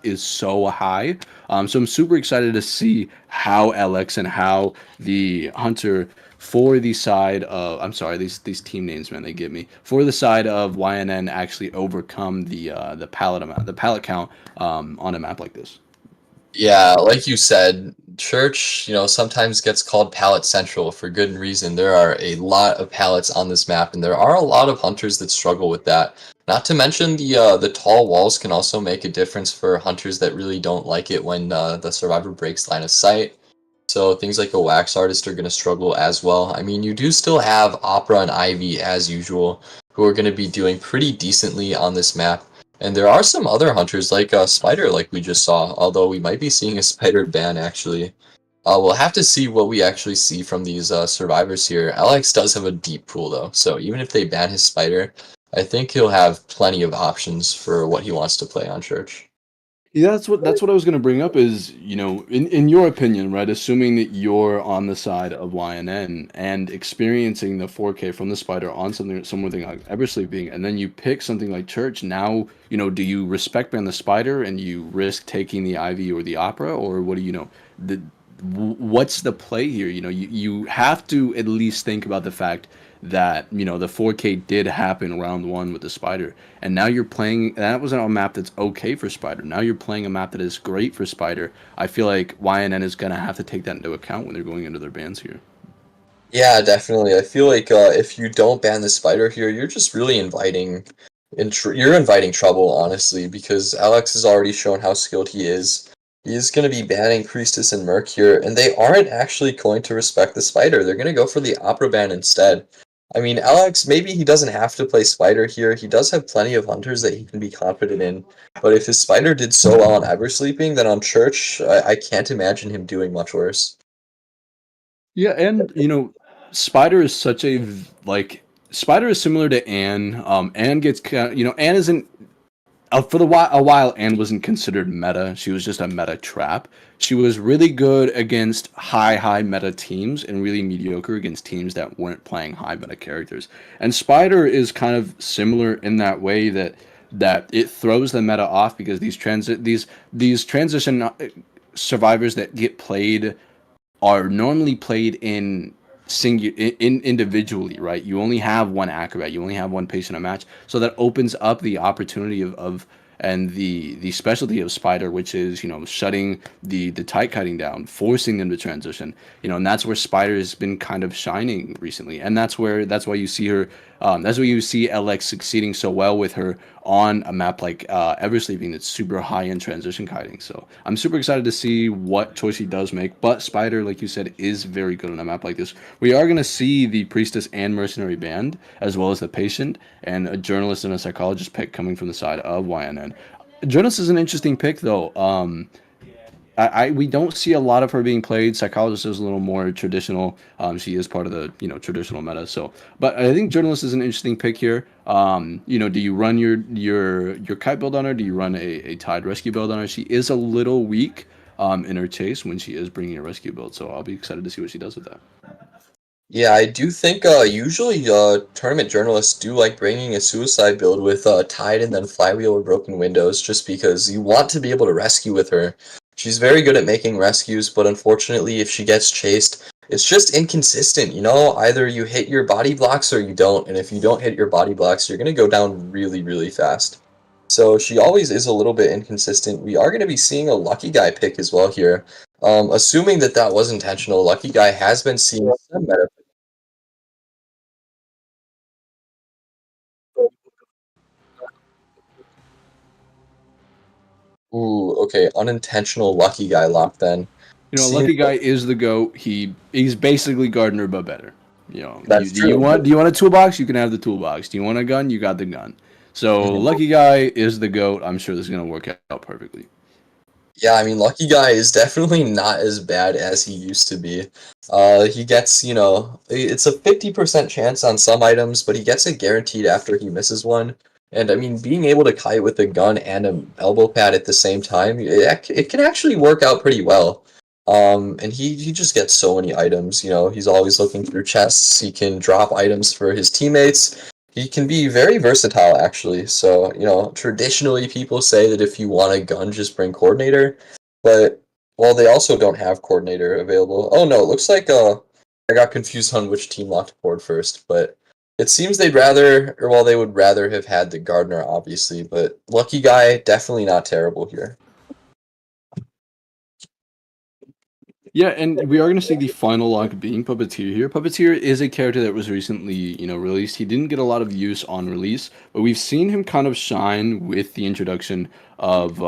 is so high. So I'm super excited to see how LX and how the hunter for the side of, I'm sorry, these team names, man, they get me. For the side of YNN actually overcome the pallet count on a map like this. Yeah, like you said, Church, sometimes gets called Pallet Central for good reason. There are a lot of pallets on this map, and there are a lot of hunters that struggle with that. Not to mention the tall walls can also make a difference for hunters that really don't like it when the survivor breaks line of sight. So things like a wax artist are going to struggle as well. I mean, you do still have Opera and Ivy as usual, who are going to be doing pretty decently on this map. And there are some other hunters like Spider, like we just saw, although we might be seeing a Spider ban actually. We'll have to see what we actually see from these survivors here. Alex does have a deep pool though, so even if they ban his Spider, I think he'll have plenty of options for what he wants to play on Church. Yeah, that's what I was gonna bring up is, in your opinion, right, assuming that you're on the side of YNN and experiencing the 4K from the spider on something like Eversleeping, and then you pick something like Church, now, do you respect ban the spider and you risk taking the Ivy or the Opera, or what do you know? The what's the play here? You have to at least think about the fact that the 4K did happen round one with the spider, and now you're playing. That was a map that's okay for spider. Now you're playing a map that is great for spider. I feel like YNN is gonna have to take that into account when they're going into their bans here. Yeah, definitely. I feel like if you don't ban the spider here, you're just really you're inviting trouble, honestly, because Alex has already shown how skilled he is. He's going to be banning Priestess and Merc here, and they aren't actually going to respect the spider. They're going to go for the Opera ban instead. I mean, Alex, maybe he doesn't have to play spider here. He does have plenty of hunters that he can be confident in. But if his spider did so well on Eversleeping, then on Church, I can't imagine him doing much worse. Yeah, and Spider is such a like Spider is similar to Anne. Anne gets Anne isn't for a while, Anne wasn't considered meta. She was just a meta trap. She was really good against high meta teams and really mediocre against teams that weren't playing high meta characters. And Spider is kind of similar in that way that it throws the meta off because these transition survivors that get played are normally played in individually, right? You only have one acrobat, you only have one patient a match, so that opens up the opportunity of and the specialty of spider, which is shutting the tight cutting down, forcing them to transition, and that's where spider has been kind of shining recently, and that's why you see her, that's why you see LX succeeding so well with her on a map like Eversleeping that's super high in transition kiting. So I'm super excited to see what choice he does make. But Spider, like you said, is very good on a map like this. We are going to see the Priestess and Mercenary band, as well as the Patient, and a Journalist and a Psychologist pick coming from the side of YNN. Journalist is an interesting pick, though. We don't see a lot of her being played. Psychologist is a little more traditional. She is part of the traditional meta. So, but I think journalist is an interesting pick here. Do you run your kite build on her? Do you run a tide rescue build on her? She is a little weak in her chase when she is bringing a rescue build. So I'll be excited to see what she does with that. Yeah, I do think usually tournament journalists do like bringing a suicide build with Tide and then Flywheel or Broken Windows just because you want to be able to rescue with her. She's very good at making rescues, but unfortunately if she gets chased, it's just inconsistent, you know? Either you hit your body blocks or you don't, and if you don't hit your body blocks, you're going to go down really, really fast. So she always is a little bit inconsistent. We are going to be seeing a Lucky Guy pick as well here. Assuming that that was intentional, Lucky Guy has been seeing some meta. Ooh, okay, unintentional lucky guy lock then. Seems Lucky guy is the goat. He's basically Gardner but better. that's Do you true. want a toolbox? You can have the toolbox. Do you want a gun? You got the gun. So Mhm. lucky guy is the goat. I'm sure this is gonna work out perfectly. Yeah, I mean, Lucky Guy is definitely not as bad as he used to be. He gets, it's a 50% chance on some items, but he gets it guaranteed after he misses one. And I mean, being able to kite with a gun and an elbow pad at the same time, it can actually work out pretty well. And he just gets so many items, he's always looking through chests, he can drop items for his teammates. He can be very versatile, actually. So, traditionally people say that if you want a gun, just bring coordinator. But, well, they also don't have coordinator available. Oh no, it looks like I got confused on which team locked board first. But it seems they'd rather, or well, they would rather have had the Gardener, obviously. But Lucky Guy, definitely not terrible here. Yeah, and we are going to see the final lock being Puppeteer here. Puppeteer is a character that was recently, released. He didn't get a lot of use on release, but we've seen him kind of shine with the introduction of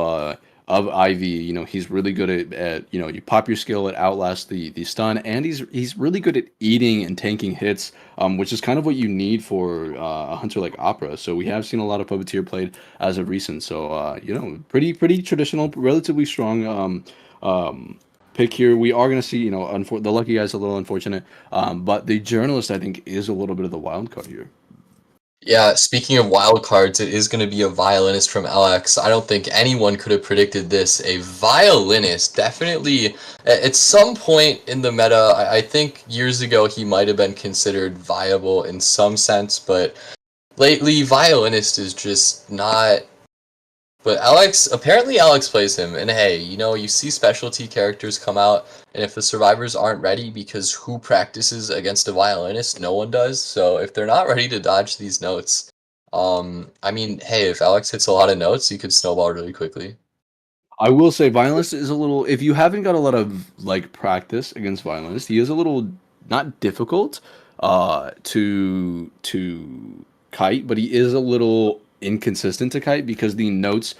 Ivy. He's really good at you pop your skill, it outlasts the stun, and he's really good at eating and tanking hits, which is kind of what you need for a hunter like Opera. So we have seen a lot of Puppeteer played as of recent. So pretty traditional, relatively strong. Pick here. We are going to see, the lucky guy's a little unfortunate, but the journalist I think is a little bit of the wild card here. Yeah, speaking of wild cards, it is going to be a violinist from LX. I don't think anyone could have predicted this. A violinist, definitely at some point in the meta, I think years ago he might have been considered viable in some sense, but lately violinist is just not. But Alex plays him, and hey, you see specialty characters come out, and if the survivors aren't ready, because who practices against a violinist? No one does. So if they're not ready to dodge these notes, I mean, hey, if Alex hits a lot of notes, you could snowball really quickly. I will say violence is a little, if you haven't got a lot of like practice against violence, he is a little not difficult to kite, but he is a little inconsistent to kite because the notes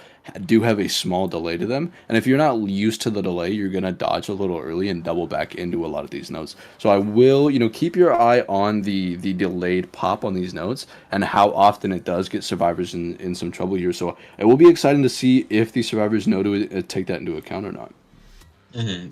do have a small delay to them. And if you're not used to the delay, you're gonna dodge a little early and double back into a lot of these notes. So I will, keep your eye on the delayed pop on these notes and how often it does get survivors in some trouble here. So it will be exciting to see if the survivors know to take that into account or not.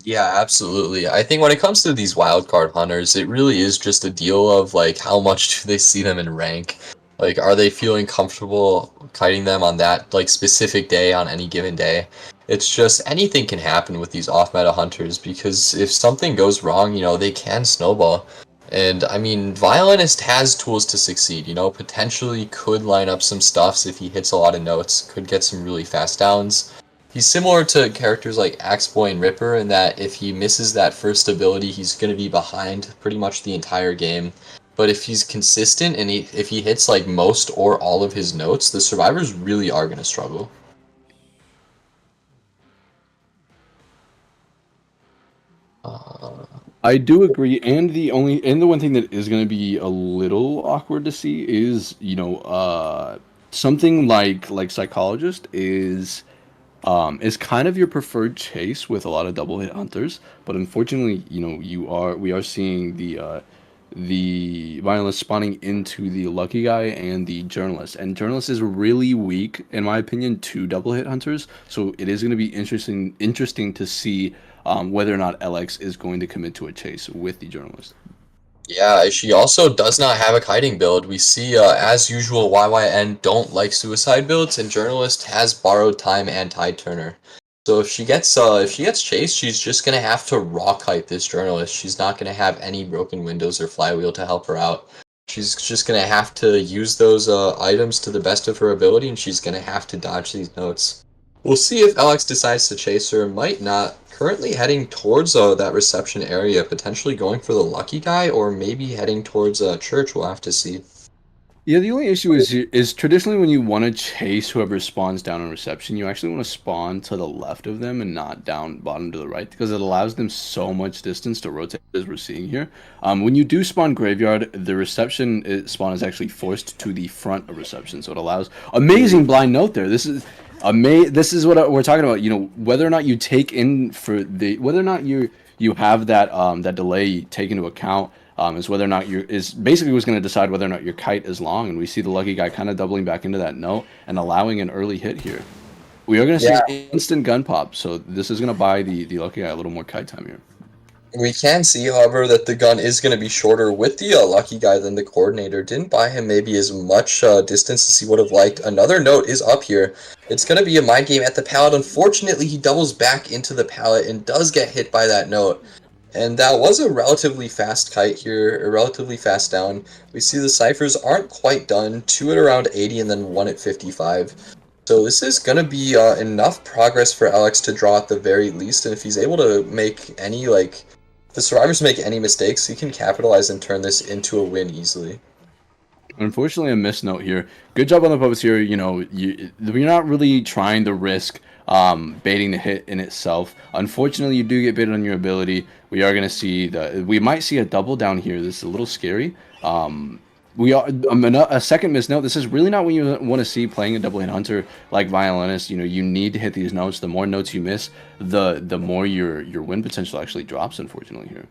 Yeah, absolutely. I think when it comes to these wildcard hunters, it really is just a deal of like how much do they see them in rank? Like, are they feeling comfortable kiting them on that like specific day on any given day? It's just anything can happen with these off-meta hunters because if something goes wrong, they can snowball. And I mean, Violinist has tools to succeed, potentially could line up some stuffs if he hits a lot of notes, could get some really fast downs. He's similar to characters like Axeboy and Ripper in that if he misses that first ability, he's going to be behind pretty much the entire game. But if he's consistent and if he hits like most or all of his notes, the survivors really are going to struggle. Uh, I do agree, and the one thing that is going to be a little awkward to see is something like psychologist is kind of your preferred chase with a lot of double hit hunters, but unfortunately, we are seeing the violence spawning into the lucky guy and the journalist, and journalist is really weak in my opinion to double hit hunters. So it is going to be interesting to see whether or not LX is going to commit to a chase with the journalist. Yeah, she also does not have a kiting build. We see, as usual, YYN don't like suicide builds, and Journalist has borrowed time and Tide Turner. So if she gets chased, she's just gonna have to raw kite this Journalist. She's not gonna have any broken windows or flywheel to help her out. She's just gonna have to use those items to the best of her ability, and she's gonna have to dodge these notes. We'll see if Alex decides to chase her. Might not. Currently heading towards that reception area, potentially going for the lucky guy, or maybe heading towards church. We'll have to see. Yeah, the only issue is traditionally when you want to chase whoever spawns down on reception, you actually want to spawn to the left of them and not down bottom to the right because it allows them so much distance to rotate as we're seeing here. When you do spawn graveyard, the reception spawn is actually forced to the front of reception, so it allows amazing blind note there. This is what we're talking about. Whether or not you take in for the whether or not you have that delay take into account is whether or not is basically what's going to decide whether or not your kite is long. And we see the lucky guy kind of doubling back into that note and allowing an early hit here. We are going to see Yeah, instant gun pop, so this is going to buy the lucky guy a little more kite time here. we can see, however, that the gun is going to be shorter with the lucky guy than the coordinator. Didn't buy him maybe as much distance as he would have liked. Another note is up here. It's going to be a mind game at the pallet. Unfortunately, he doubles back into the pallet and does get hit by that note. And that was a relatively fast kite here, a relatively fast down. We see the ciphers aren't quite done, 2 at around 80 and then 1 at 55. So this is going to be enough progress for Alex to draw at the very least, and if he's able to make any, if the survivors make any mistakes, he can capitalize and turn this into a win easily. Unfortunately, a missed note here. Good job on the puppets here. You're not really trying to risk baiting the hit in itself. Unfortunately, you do get baited on your ability. We are going to see we might see a double down here. This is a little scary. We are a second missed note. This is really not what you want to see playing a double hit hunter like violinist. You need to hit these notes. The more notes you miss, the more your win potential actually drops. Unfortunately, here.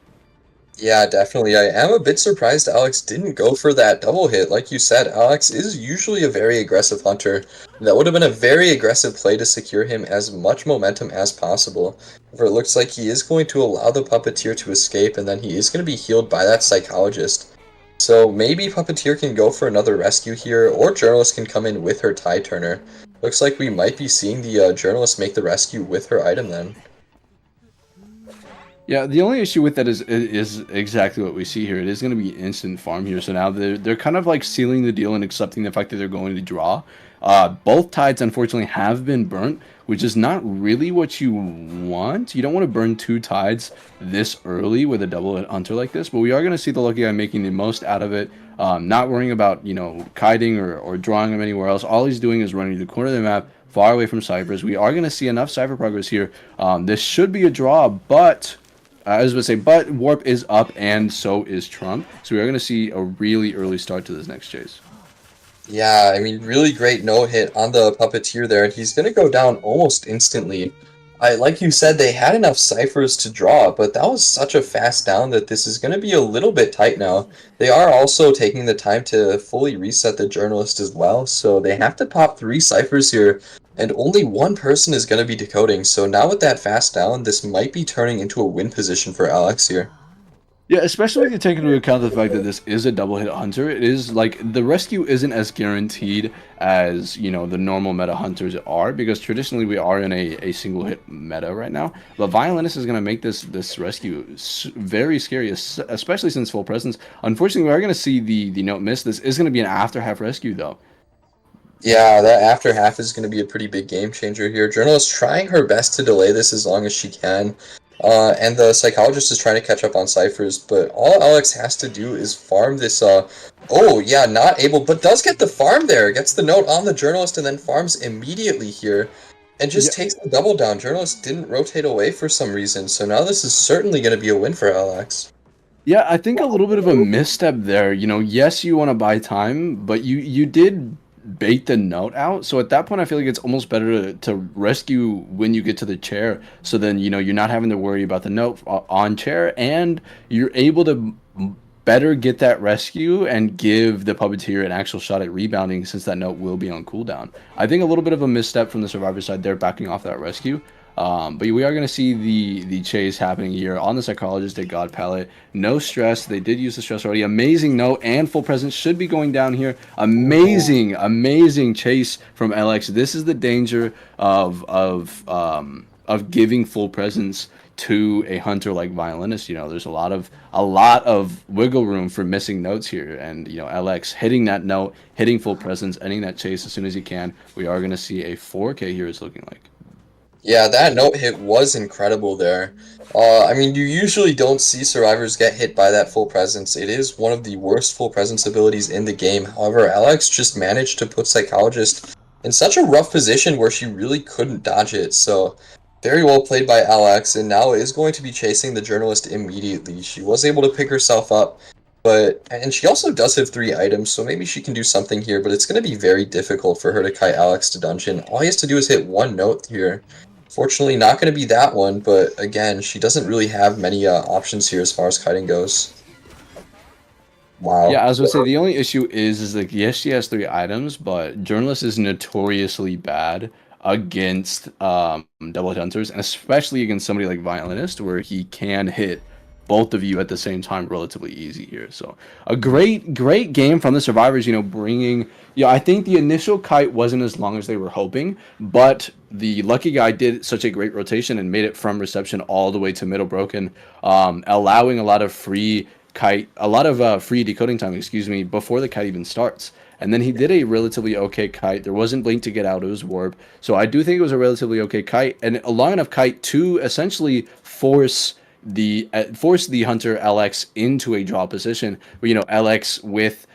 Yeah, definitely. I am a bit surprised Alex didn't go for that double hit. Like you said, Alex is usually a very aggressive hunter. That would have been a very aggressive play to secure him as much momentum as possible. However, it looks like he is going to allow the puppeteer to escape, and then he is going to be healed by that psychologist. So maybe Puppeteer can go for another rescue here, or Journalist can come in with her Tide Turner. Looks like we might be seeing the Journalist make the rescue with her item then. Yeah, the only issue with that is exactly what we see here. It is going to be instant farm here. So now they're kind of like sealing the deal and accepting the fact that they're going to draw. Both tides unfortunately have been burnt, which is not really what you want. You don't want to burn two tides this early with a double hit hunter like this. But we are going to see the lucky guy making the most out of it. Not worrying about kiting or drawing him anywhere else. All he's doing is running to the corner of the map, far away from ciphers. We are going to see enough cipher progress here. This should be a draw, but I was going to say, but Warp is up and so is Trump. So we are going to see a really early start to this next chase. Yeah, I mean, really great no-hit on the Puppeteer there, and he's going to go down almost instantly. Like you said, they had enough ciphers to draw, but that was such a fast down that this is going to be a little bit tight now. They are also taking the time to fully reset the Journalist as well, so they have to pop 3 ciphers here, and only one person is going to be decoding. So now with that fast down, this might be turning into a win position for Alex here. Yeah, especially when you take into account the fact that this is a double hit hunter. It is like the rescue isn't as guaranteed as the normal meta hunters are, because traditionally we are in a single hit meta right now. But Violinist is going to make this rescue very scary, especially since full presence. Unfortunately, we are going to see the note miss. This is going to be an after half rescue though. Yeah, that after half is going to be a pretty big game changer here. Journalist trying her best to delay this as long as she can. And the Psychologist is trying to catch up on ciphers, but all Alex has to do is farm this, oh, yeah, not able, but does get the farm there. Gets the note on the Journalist and then farms immediately here. And just takes the double down. Journalist didn't rotate away for some reason, so now this is certainly going to be a win for Alex. Yeah, I think a little bit of a misstep there. Yes, you want to buy time, but you did bait the note out. So at that point, I feel like it's almost better to rescue when you get to the chair. So then, you're not having to worry about the note on chair, and you're able to better get that rescue and give the Puppeteer an actual shot at rebounding, since that note will be on cooldown. I think a little bit of a misstep from the Survivor side there, backing off that rescue. But we are going to see the chase happening here on the Psychologist at God Palette. No stress. They did use the stress already. Amazing note and full presence should be going down here. Amazing chase from LX. This is the danger of giving full presence to a hunter like Violinist. There's a lot of wiggle room for missing notes here, and LX hitting that note, hitting full presence, ending that chase as soon as he can. We are going to see a 4K here, it's looking like. Yeah, that note hit was incredible there. I mean, you usually don't see survivors get hit by that full presence. It is one of the worst full presence abilities in the game. However, Alex just managed to put Psychologist in such a rough position where she really couldn't dodge it. So, very well played by Alex, and now is going to be chasing the Journalist immediately. She was able to pick herself up, and she also does have 3 items, so maybe she can do something here, but it's going to be very difficult for her to kite Alex to dungeon. All he has to do is hit 1 note here. Fortunately, not going to be that one, but again, she doesn't really have many options here as far as kiting goes. Wow. Yeah, I was gonna say the only issue is like, yes, she has 3 items, but Journalist is notoriously bad against double hunters, and especially against somebody like Violinist, where he can hit both of you at the same time relatively easy here. So a great game from the survivors, bringing, I think the initial kite wasn't as long as they were hoping, but the lucky guy did such a great rotation and made it from reception all the way to middle broken, allowing a lot of free free decoding time, before the kite even starts. And then he did a relatively okay kite. There wasn't blink to get out, it was warp. So I do think it was a relatively okay kite, and a long enough kite to essentially force the hunter LX into a draw position where LX with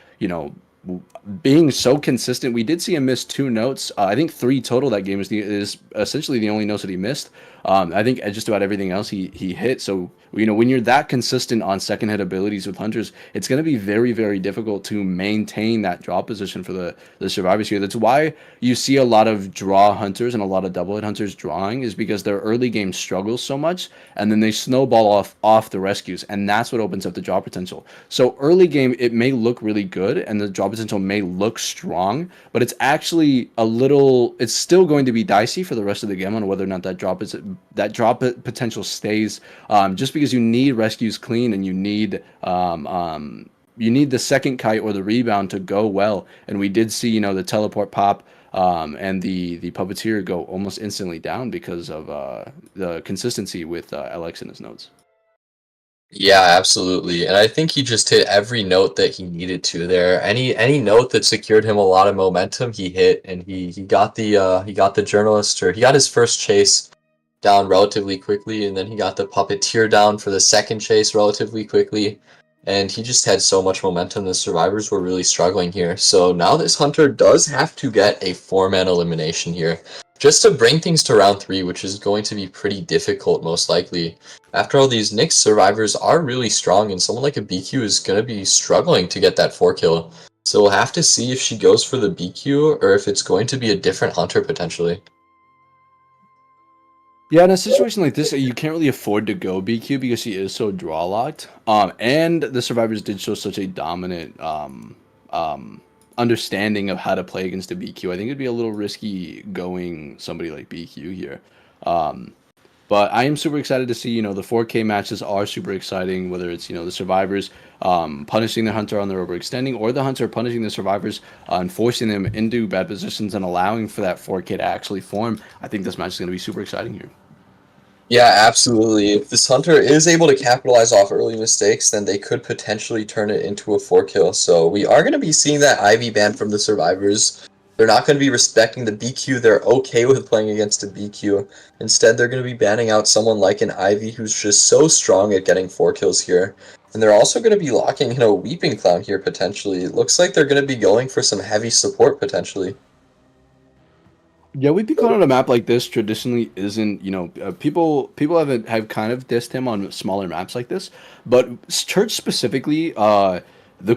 being so consistent. We did see him miss 2 notes. I think 3 total that game is essentially the only notes that he missed. I think just about everything else he hit. So when you're that consistent on second hit abilities with hunters, it's going to be very, very difficult to maintain that draw position for the survivors here. That's why you see a lot of draw hunters and a lot of double hit hunters drawing, is because their early game struggles so much, and then they snowball off the rescues, and that's what opens up the draw potential. So early game, it may look really good and the draw potential may look strong, but it's actually it's still going to be dicey for the rest of the game on whether or not that drop potential stays, just because you need rescues clean, and you need you need the second kite or the rebound to go well. And we did see, the teleport pop, and the puppeteer go almost instantly down because of the consistency with LX in his notes. Yeah, absolutely. And I think he just hit every note that he needed to there. Any note that secured him a lot of momentum, he hit, and he got the journalist, or he got his first chase down relatively quickly, and then he got the puppeteer down for the second chase relatively quickly. And he just had so much momentum. The survivors were really struggling here. So now this hunter does have to get a 4-man elimination here, just to bring things to round 3, which is going to be pretty difficult most likely. After all, these NYX survivors are really strong, and someone like a BQ is going to be struggling to get that 4 kill. So we'll have to see if she goes for the BQ, or if it's going to be a different hunter potentially. Yeah, in a situation like this, you can't really afford to go BQ because he is so draw locked. And the survivors did show such a dominant understanding of how to play against a BQ. I think it'd be a little risky going somebody like BQ here. But I am super excited to see, the 4K matches are super exciting, whether it's, the survivors punishing the hunter on their overextending, or the hunter punishing the survivors and forcing them into bad positions and allowing for that 4K to actually form. I think this match is going to be super exciting here. Yeah, absolutely. If this hunter is able to capitalize off early mistakes, then they could potentially turn it into a 4 kill. So we are going to be seeing that Ivy ban from the survivors. They're not going to be respecting the BQ. They're okay with playing against a BQ. Instead, they're going to be banning out someone like an Ivy who's just so strong at getting 4 kills here. And they're also going to be locking, Weeping Clown here potentially. It looks like they're going to be going for some heavy support potentially. Yeah, Weeping Clown on a map like this traditionally isn't, people have kind of dissed him on smaller maps like this, but Church specifically, the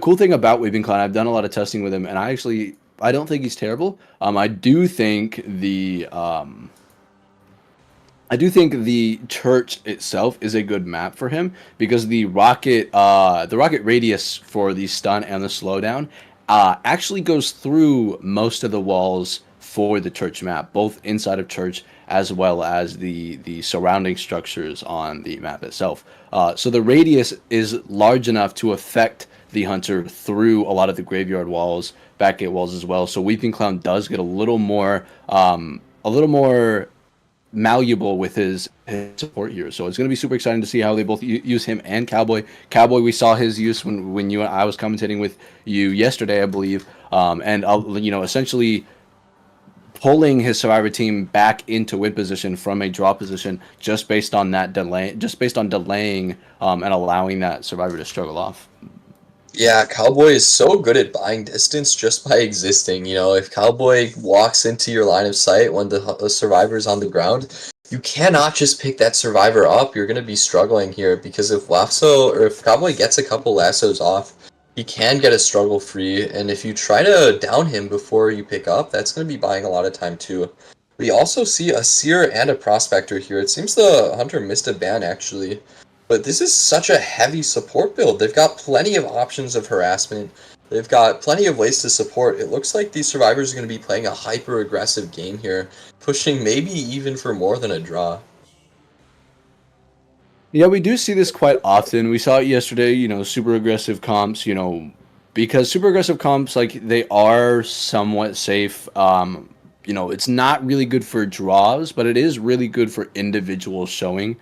cool thing about Weeping Clown, I've done a lot of testing with him, and I don't think he's terrible. I do think the church itself is a good map for him because the rocket radius for the stun and the slowdown actually goes through most of the walls for the church map, both inside of church as well as the surrounding structures on the map itself. So the radius is large enough to affect the hunter through a lot of the graveyard walls, backgate walls as well. So Weeping Clown does get a little more malleable with his support here. So it's going to be super exciting to see how they both use him and Cowboy. Cowboy, we saw his use when you and I was commentating with you yesterday, I believe, and essentially pulling his survivor team back into win position from a draw position just based on that delay, just based on delaying and allowing that survivor to struggle off. Yeah, Cowboy is so good at buying distance just by existing. If Cowboy walks into your line of sight when the survivor's on the ground, you cannot just pick that survivor up. You're going to be struggling here because if Cowboy gets a couple lassos off, he can get a struggle free. And if you try to down him before you pick up, that's going to be buying a lot of time too. We also see a Seer and a Prospector here. It seems the Hunter missed a ban actually. But this is such a heavy support build. They've got plenty of options of harassment. They've got plenty of ways to support. It looks like these survivors are going to be playing a hyper-aggressive game here, pushing maybe even for more than a draw. Yeah, we do see this quite often. We saw it yesterday, super aggressive comps, because super aggressive comps, like, they are somewhat safe. It's not really good for draws, but it is really good for individual showing.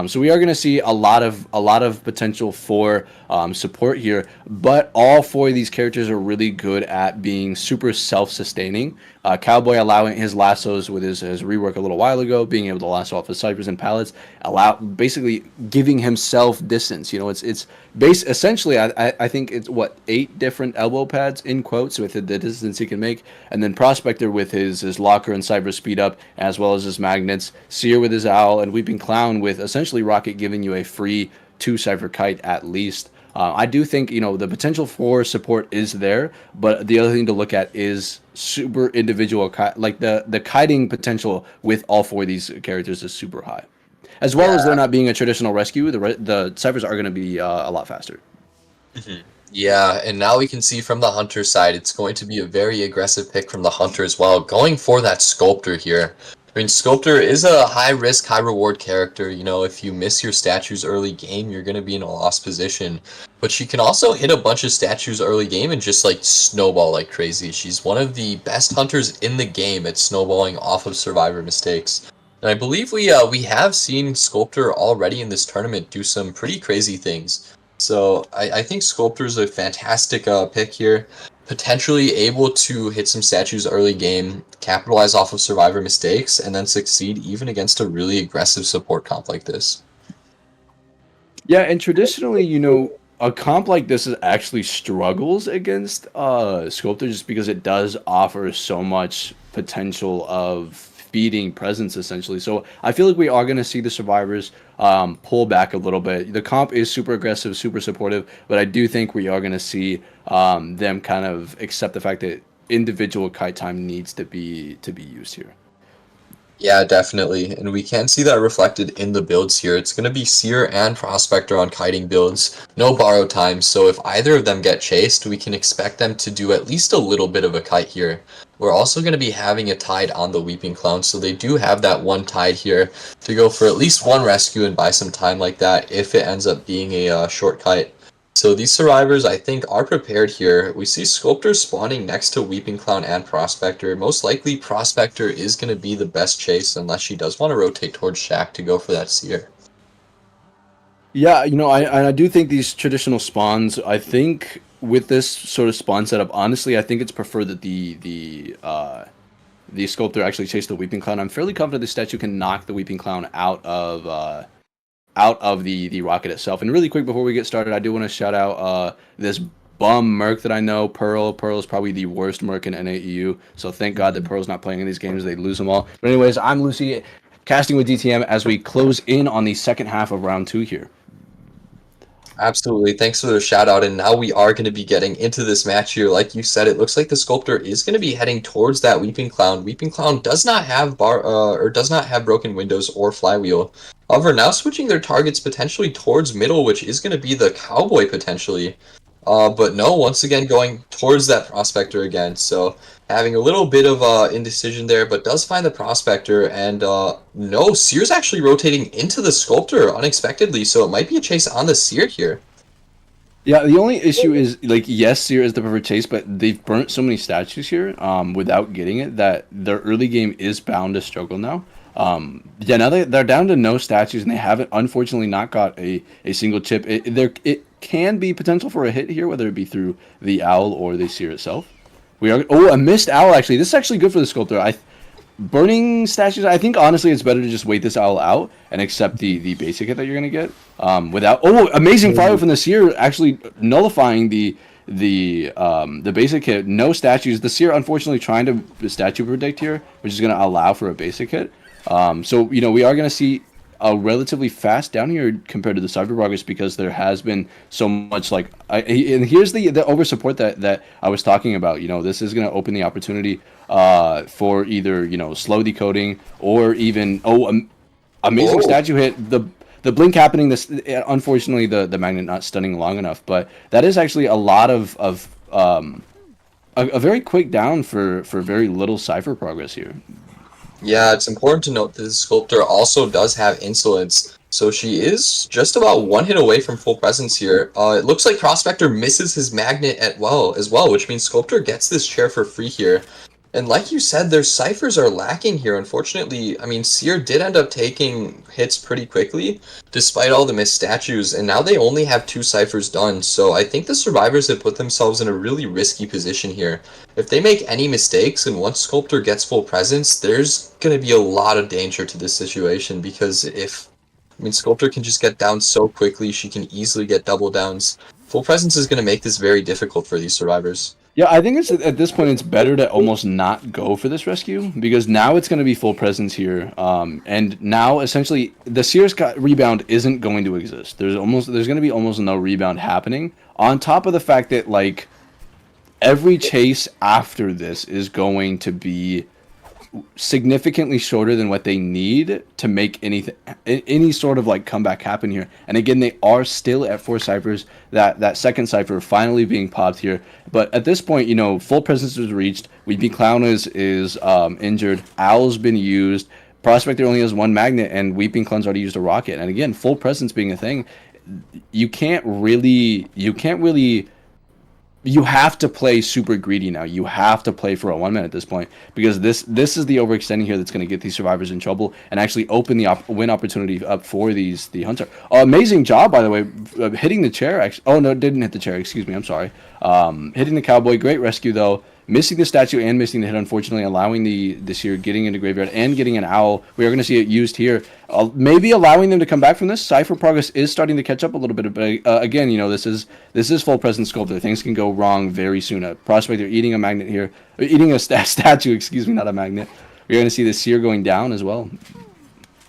So we are going to see a lot of potential for support here. But all 4 of these characters are really good at being super self-sustaining. Cowboy allowing his lassos with his rework a little while ago, being able to lasso off his ciphers and pallets, basically giving himself distance. It's essentially, I think it's 8 different elbow pads in quotes with the distance he can make, and then Prospector with his locker and cyber speed up, as well as his magnets, Seer with his owl, and Weeping Clown with essentially Rocket giving you a free 2 cypher kite at least. I do think the potential for support is there, but the other thing to look at is super individual, like the kiting potential with all 4 of these characters is super high. As well as there not being a traditional rescue, the ciphers are going to be a lot faster. Mm-hmm. Yeah, and now we can see from the Hunter side, it's going to be a very aggressive pick from the Hunter as well, going for that Sculptor here. I mean, Sculptor is a high risk, high reward character. You know, if you miss your statues early game, you're going to be in a lost position. But she can also hit a bunch of statues early game and just like snowball like crazy. She's one of the best hunters in the game at snowballing off of survivor mistakes. And I believe we have seen Sculptor already in this tournament do some pretty crazy things. So I think Sculptor is a fantastic pick here, potentially able to hit some statues early game, capitalize off of survivor mistakes, and then succeed even against a really aggressive support comp like this. Yeah, and traditionally, you know, a comp like this is actually struggles against Sculptor just because it does offer so much potential of feeding presence essentially. So I feel like we are going to see the survivors pull back a little bit. The comp is super aggressive, super supportive, but I do think we are going to see them kind of accept the fact that individual kite time needs to be used here. Yeah, definitely. And we can see that reflected in the builds here. It's going to be Seer and Prospector on kiting builds. No borrow time, so if either of them get chased, we can expect them to do at least a little bit of a kite here. We're also going to be having a tide on the Weeping Clown, so they do have that one tide here to go for at least one rescue and buy some time like that if it ends up being a short kite. So these survivors, I think, are prepared here. We see Sculptor spawning next to Weeping Clown and Prospector. Most likely, Prospector is going to be the best chase unless she does want to rotate towards Shack to go for that Seer. Yeah, you know, I do think these traditional spawns. I think with this sort of spawn setup, honestly, I think it's preferred that the Sculptor actually chase the Weeping Clown. I'm fairly confident the statue can knock the Weeping Clown out of the rocket itself. And really quick before we get started, I do want to shout out this bum Merc that I know, Pearl. Pearl is probably the worst Merc in NAEU. So thank God that Pearl's not playing in these games. They lose them all. But anyways, I'm Lucy, casting with DTM as we close in on the second half of round 2 here. Absolutely. Thanks for the shout out. And now we are going to be getting into this match here. Like you said, it looks like the Sculptor is going to be heading towards that Weeping Clown. Weeping Clown does not have broken windows or flywheel. However, now switching their targets potentially towards middle, which is going to be the Cowboy potentially. But no, once again going towards that Prospector again. So having a little bit of indecision there, but does find the Prospector. And no, Seer's actually rotating into the Sculptor unexpectedly, so it might be a chase on the Seer here. Yeah, the only issue is, like, yes, Seer is the preferred chase, but they've burnt so many statues here without getting it that their early game is bound to struggle now. Yeah, now they're down to no statues, and they haven't, unfortunately, not got a single chip. It can be potential for a hit here, whether it be through the Owl or the Seer itself. A missed Owl, actually. This is actually good for the Sculptor. Burning statues, I think, honestly, it's better to just wait this Owl out and accept the basic hit that you're going to get. Without... Oh, amazing fire from the Seer, actually nullifying the basic hit. No statues. The Seer, unfortunately, trying to statue predict here, which is going to allow for a basic hit. So, you know, we are going to see a relatively fast down here compared to the Cyber Progress because there has been so much, like... and here's the over support that I was talking about. You know, this is going to open the opportunity for either, you know, slow decoding or even... amazing statue hit. The blink happening, this unfortunately the magnet not stunning long enough, but that is actually a lot of a very quick down for very little Cypher progress here. Yeah, it's important to note that the Sculptor also does have Insolence, so she is just about one hit away from full presence here. It looks like Prospector misses his magnet as well, which means Sculptor gets this chair for free here. And like you said, their ciphers are lacking here. Unfortunately, I mean, Seer did end up taking hits pretty quickly, despite all the missed statues, and now they only have 2 ciphers done. So I think the survivors have put themselves in a really risky position here. If they make any mistakes, and once Sculptor gets full presence, there's going to be a lot of danger to this situation, because Sculptor can just get down so quickly, she can easily get double downs. Full presence is going to make this very difficult for these survivors. Yeah, I think it's at this point it's better to almost not go for this rescue because now it's going to be full presence here, and now essentially the Seer's rebound isn't going to exist. There's going to be almost no rebound happening. On top of the fact that, like, every chase after this is going to be significantly shorter than what they need to make any sort of like comeback happen here. And again, they are still at 4 ciphers. That second cipher finally being popped here. But at this point, you know, full presence is reached. Weeping Clown is injured. Owl's been used. Prospector only has one magnet, and Weeping Cleanse already used a rocket. And again, full presence being a thing, you can't really you have to play super greedy now. You have to play for a 1 minute at this point, because this is the overextending here that's going to get these survivors in trouble and actually open the win opportunity up for the hunter. Amazing job, by the way, hitting the chair. Actually, oh no, it didn't hit the chair. Excuse me, I'm sorry. Hitting the cowboy. Great rescue though. Missing the statue and missing the hit, unfortunately, allowing the seer getting into graveyard and getting an owl. We are going to see it used here. Maybe allowing them to come back from this. Cypher progress is starting to catch up a little bit, but again, this is full presence sculptor. Things can go wrong very soon. Prospect, they're eating a magnet here, eating a statue. Excuse me, not a magnet. We're going to see the seer going down as well.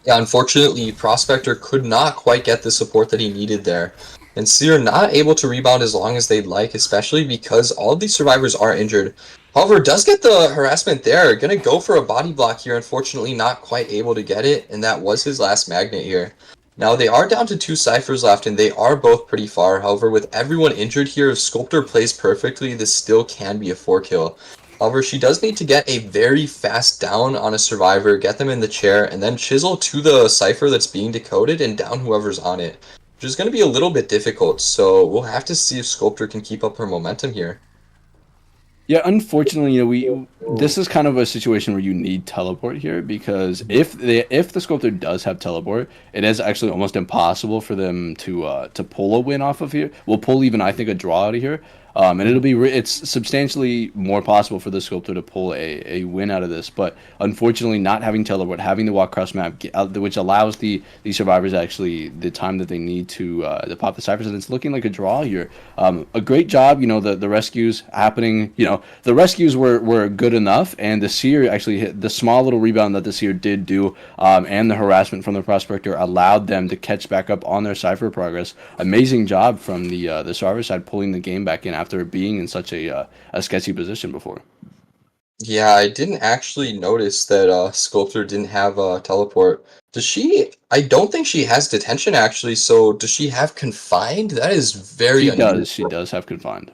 Yeah, unfortunately, Prospector could not quite get the support that he needed there. And Seer not able to rebound as long as they'd like, especially because all of these survivors are injured. However, does get the harassment there. Gonna go for a body block here, unfortunately not quite able to get it, and that was his last magnet here. Now, they are down to 2 Cyphers left, and they are both pretty far. However, with everyone injured here, if Sculptor plays perfectly, this still can be a 4-kill. However, she does need to get a very fast down on a survivor, get them in the chair, and then chisel to the Cypher that's being decoded and down whoever's on it, which is going to be a little bit difficult, so we'll have to see if Sculptor can keep up her momentum here. Yeah, unfortunately, this is kind of a situation where you need teleport here, because if the sculptor does have teleport, it is actually almost impossible for them to pull a win off of here. We'll pull even, I think, a draw out of here. And it's substantially more possible for the sculptor to pull a win out of this, but unfortunately, not having teleport, having to walk cross map, which allows the survivors actually the time that they need to pop the ciphers, and it's looking like a draw here. A great job, the rescues happening. The rescues were good enough, and the seer actually hit the small little rebound that the seer did do, and the harassment from the prospector allowed them to catch back up on their cipher progress. Amazing job from the survivor side, pulling the game back in after being in such a sketchy position before. Yeah, I didn't actually notice that Sculptor didn't have teleport. Does she? I don't think she has detention, actually, so does she have confined? That is very unusual. She does have confined.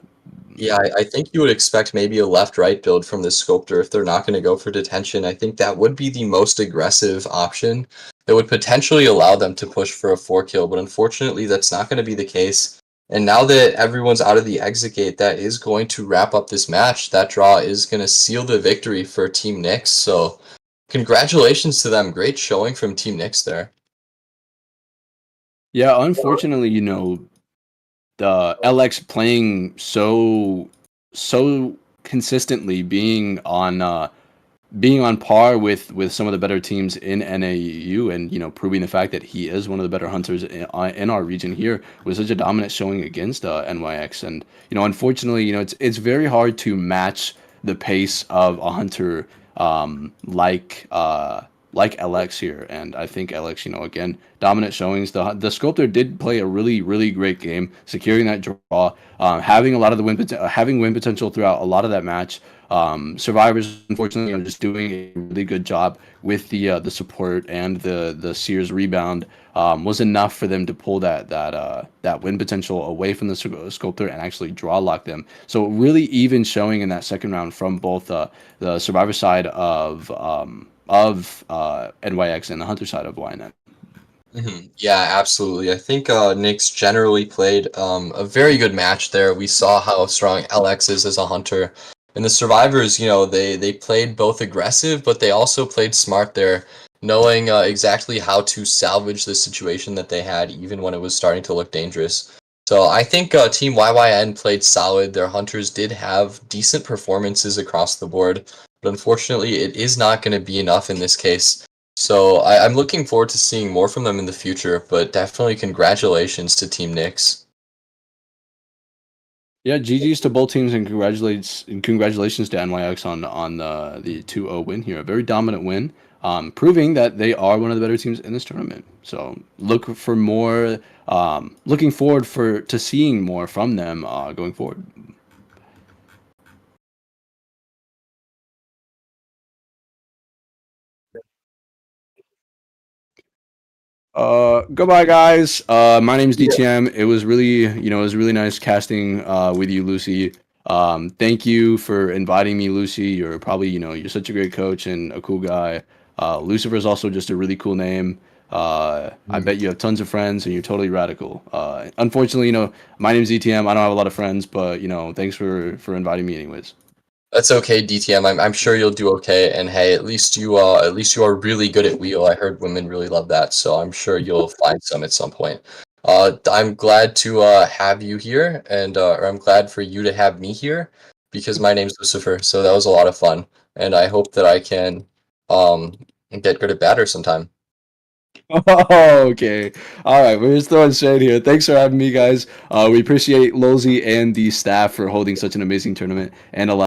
Yeah, I think you would expect maybe a left-right build from this Sculptor if they're not going to go for detention. I think that would be the most aggressive option that would potentially allow them to push for a 4-kill, but unfortunately that's not going to be the case. And now that everyone's out of the exit gate, that is going to wrap up this match. That draw is going to seal the victory for Team NYX, so congratulations to them. Great showing from Team NYX there. Yeah, unfortunately, the LX playing so consistently, being on par with some of the better teams in NAU, and proving the fact that he is one of the better hunters in our region here, with such a dominant showing against NYX. And unfortunately, it's very hard to match the pace of a hunter like LX here. And I think LX, again, dominant showings. The sculptor did play a really, really great game, securing that draw, having a lot of the win potential throughout a lot of that match. Survivors, unfortunately, just doing a really good job with the support, and the Sears rebound was enough for them to pull that win potential away from the sculptor and actually draw lock them. So really even showing in that second round from both the survivor side of NYX and the hunter side of YYN. Yeah, absolutely. I think NYX generally played a very good match there. We saw how strong LX is as a hunter. And the survivors, they played both aggressive, but they also played smart there, knowing exactly how to salvage the situation that they had, even when it was starting to look dangerous. So I think Team YYN played solid. Their hunters did have decent performances across the board, but unfortunately, it is not going to be enough in this case. So I'm looking forward to seeing more from them in the future, but definitely congratulations to Team NYX. Yeah, GG's to both teams, and congratulations to NYX on the 2-0 win here. A very dominant win, proving that they are one of the better teams in this tournament. So look for more. Looking forward to seeing more from them going forward. Goodbye, guys. My name's DTM. It was really nice casting with you, Lucy. Thank you for inviting me, Lucy. You're probably, you're such a great coach and a cool guy. Lucifer is also just a really cool name. I bet you have tons of friends and you're totally radical. Unfortunately, my name's ETM. I don't have a lot of friends, but thanks for inviting me anyways. That's okay, DTM. I'm sure you'll do okay. And hey, at least you are really good at wheel. I heard women really love that, so I'm sure you'll find some at some point. I'm glad to have you here, and or I'm glad for you to have me here because my name's Lucifer. So that was a lot of fun, and I hope that I can um get good at batter sometime. Oh, okay. All right. We're just throwing shade here. Thanks for having me, guys. We appreciate Lolzy and the staff for holding such an amazing tournament and allowing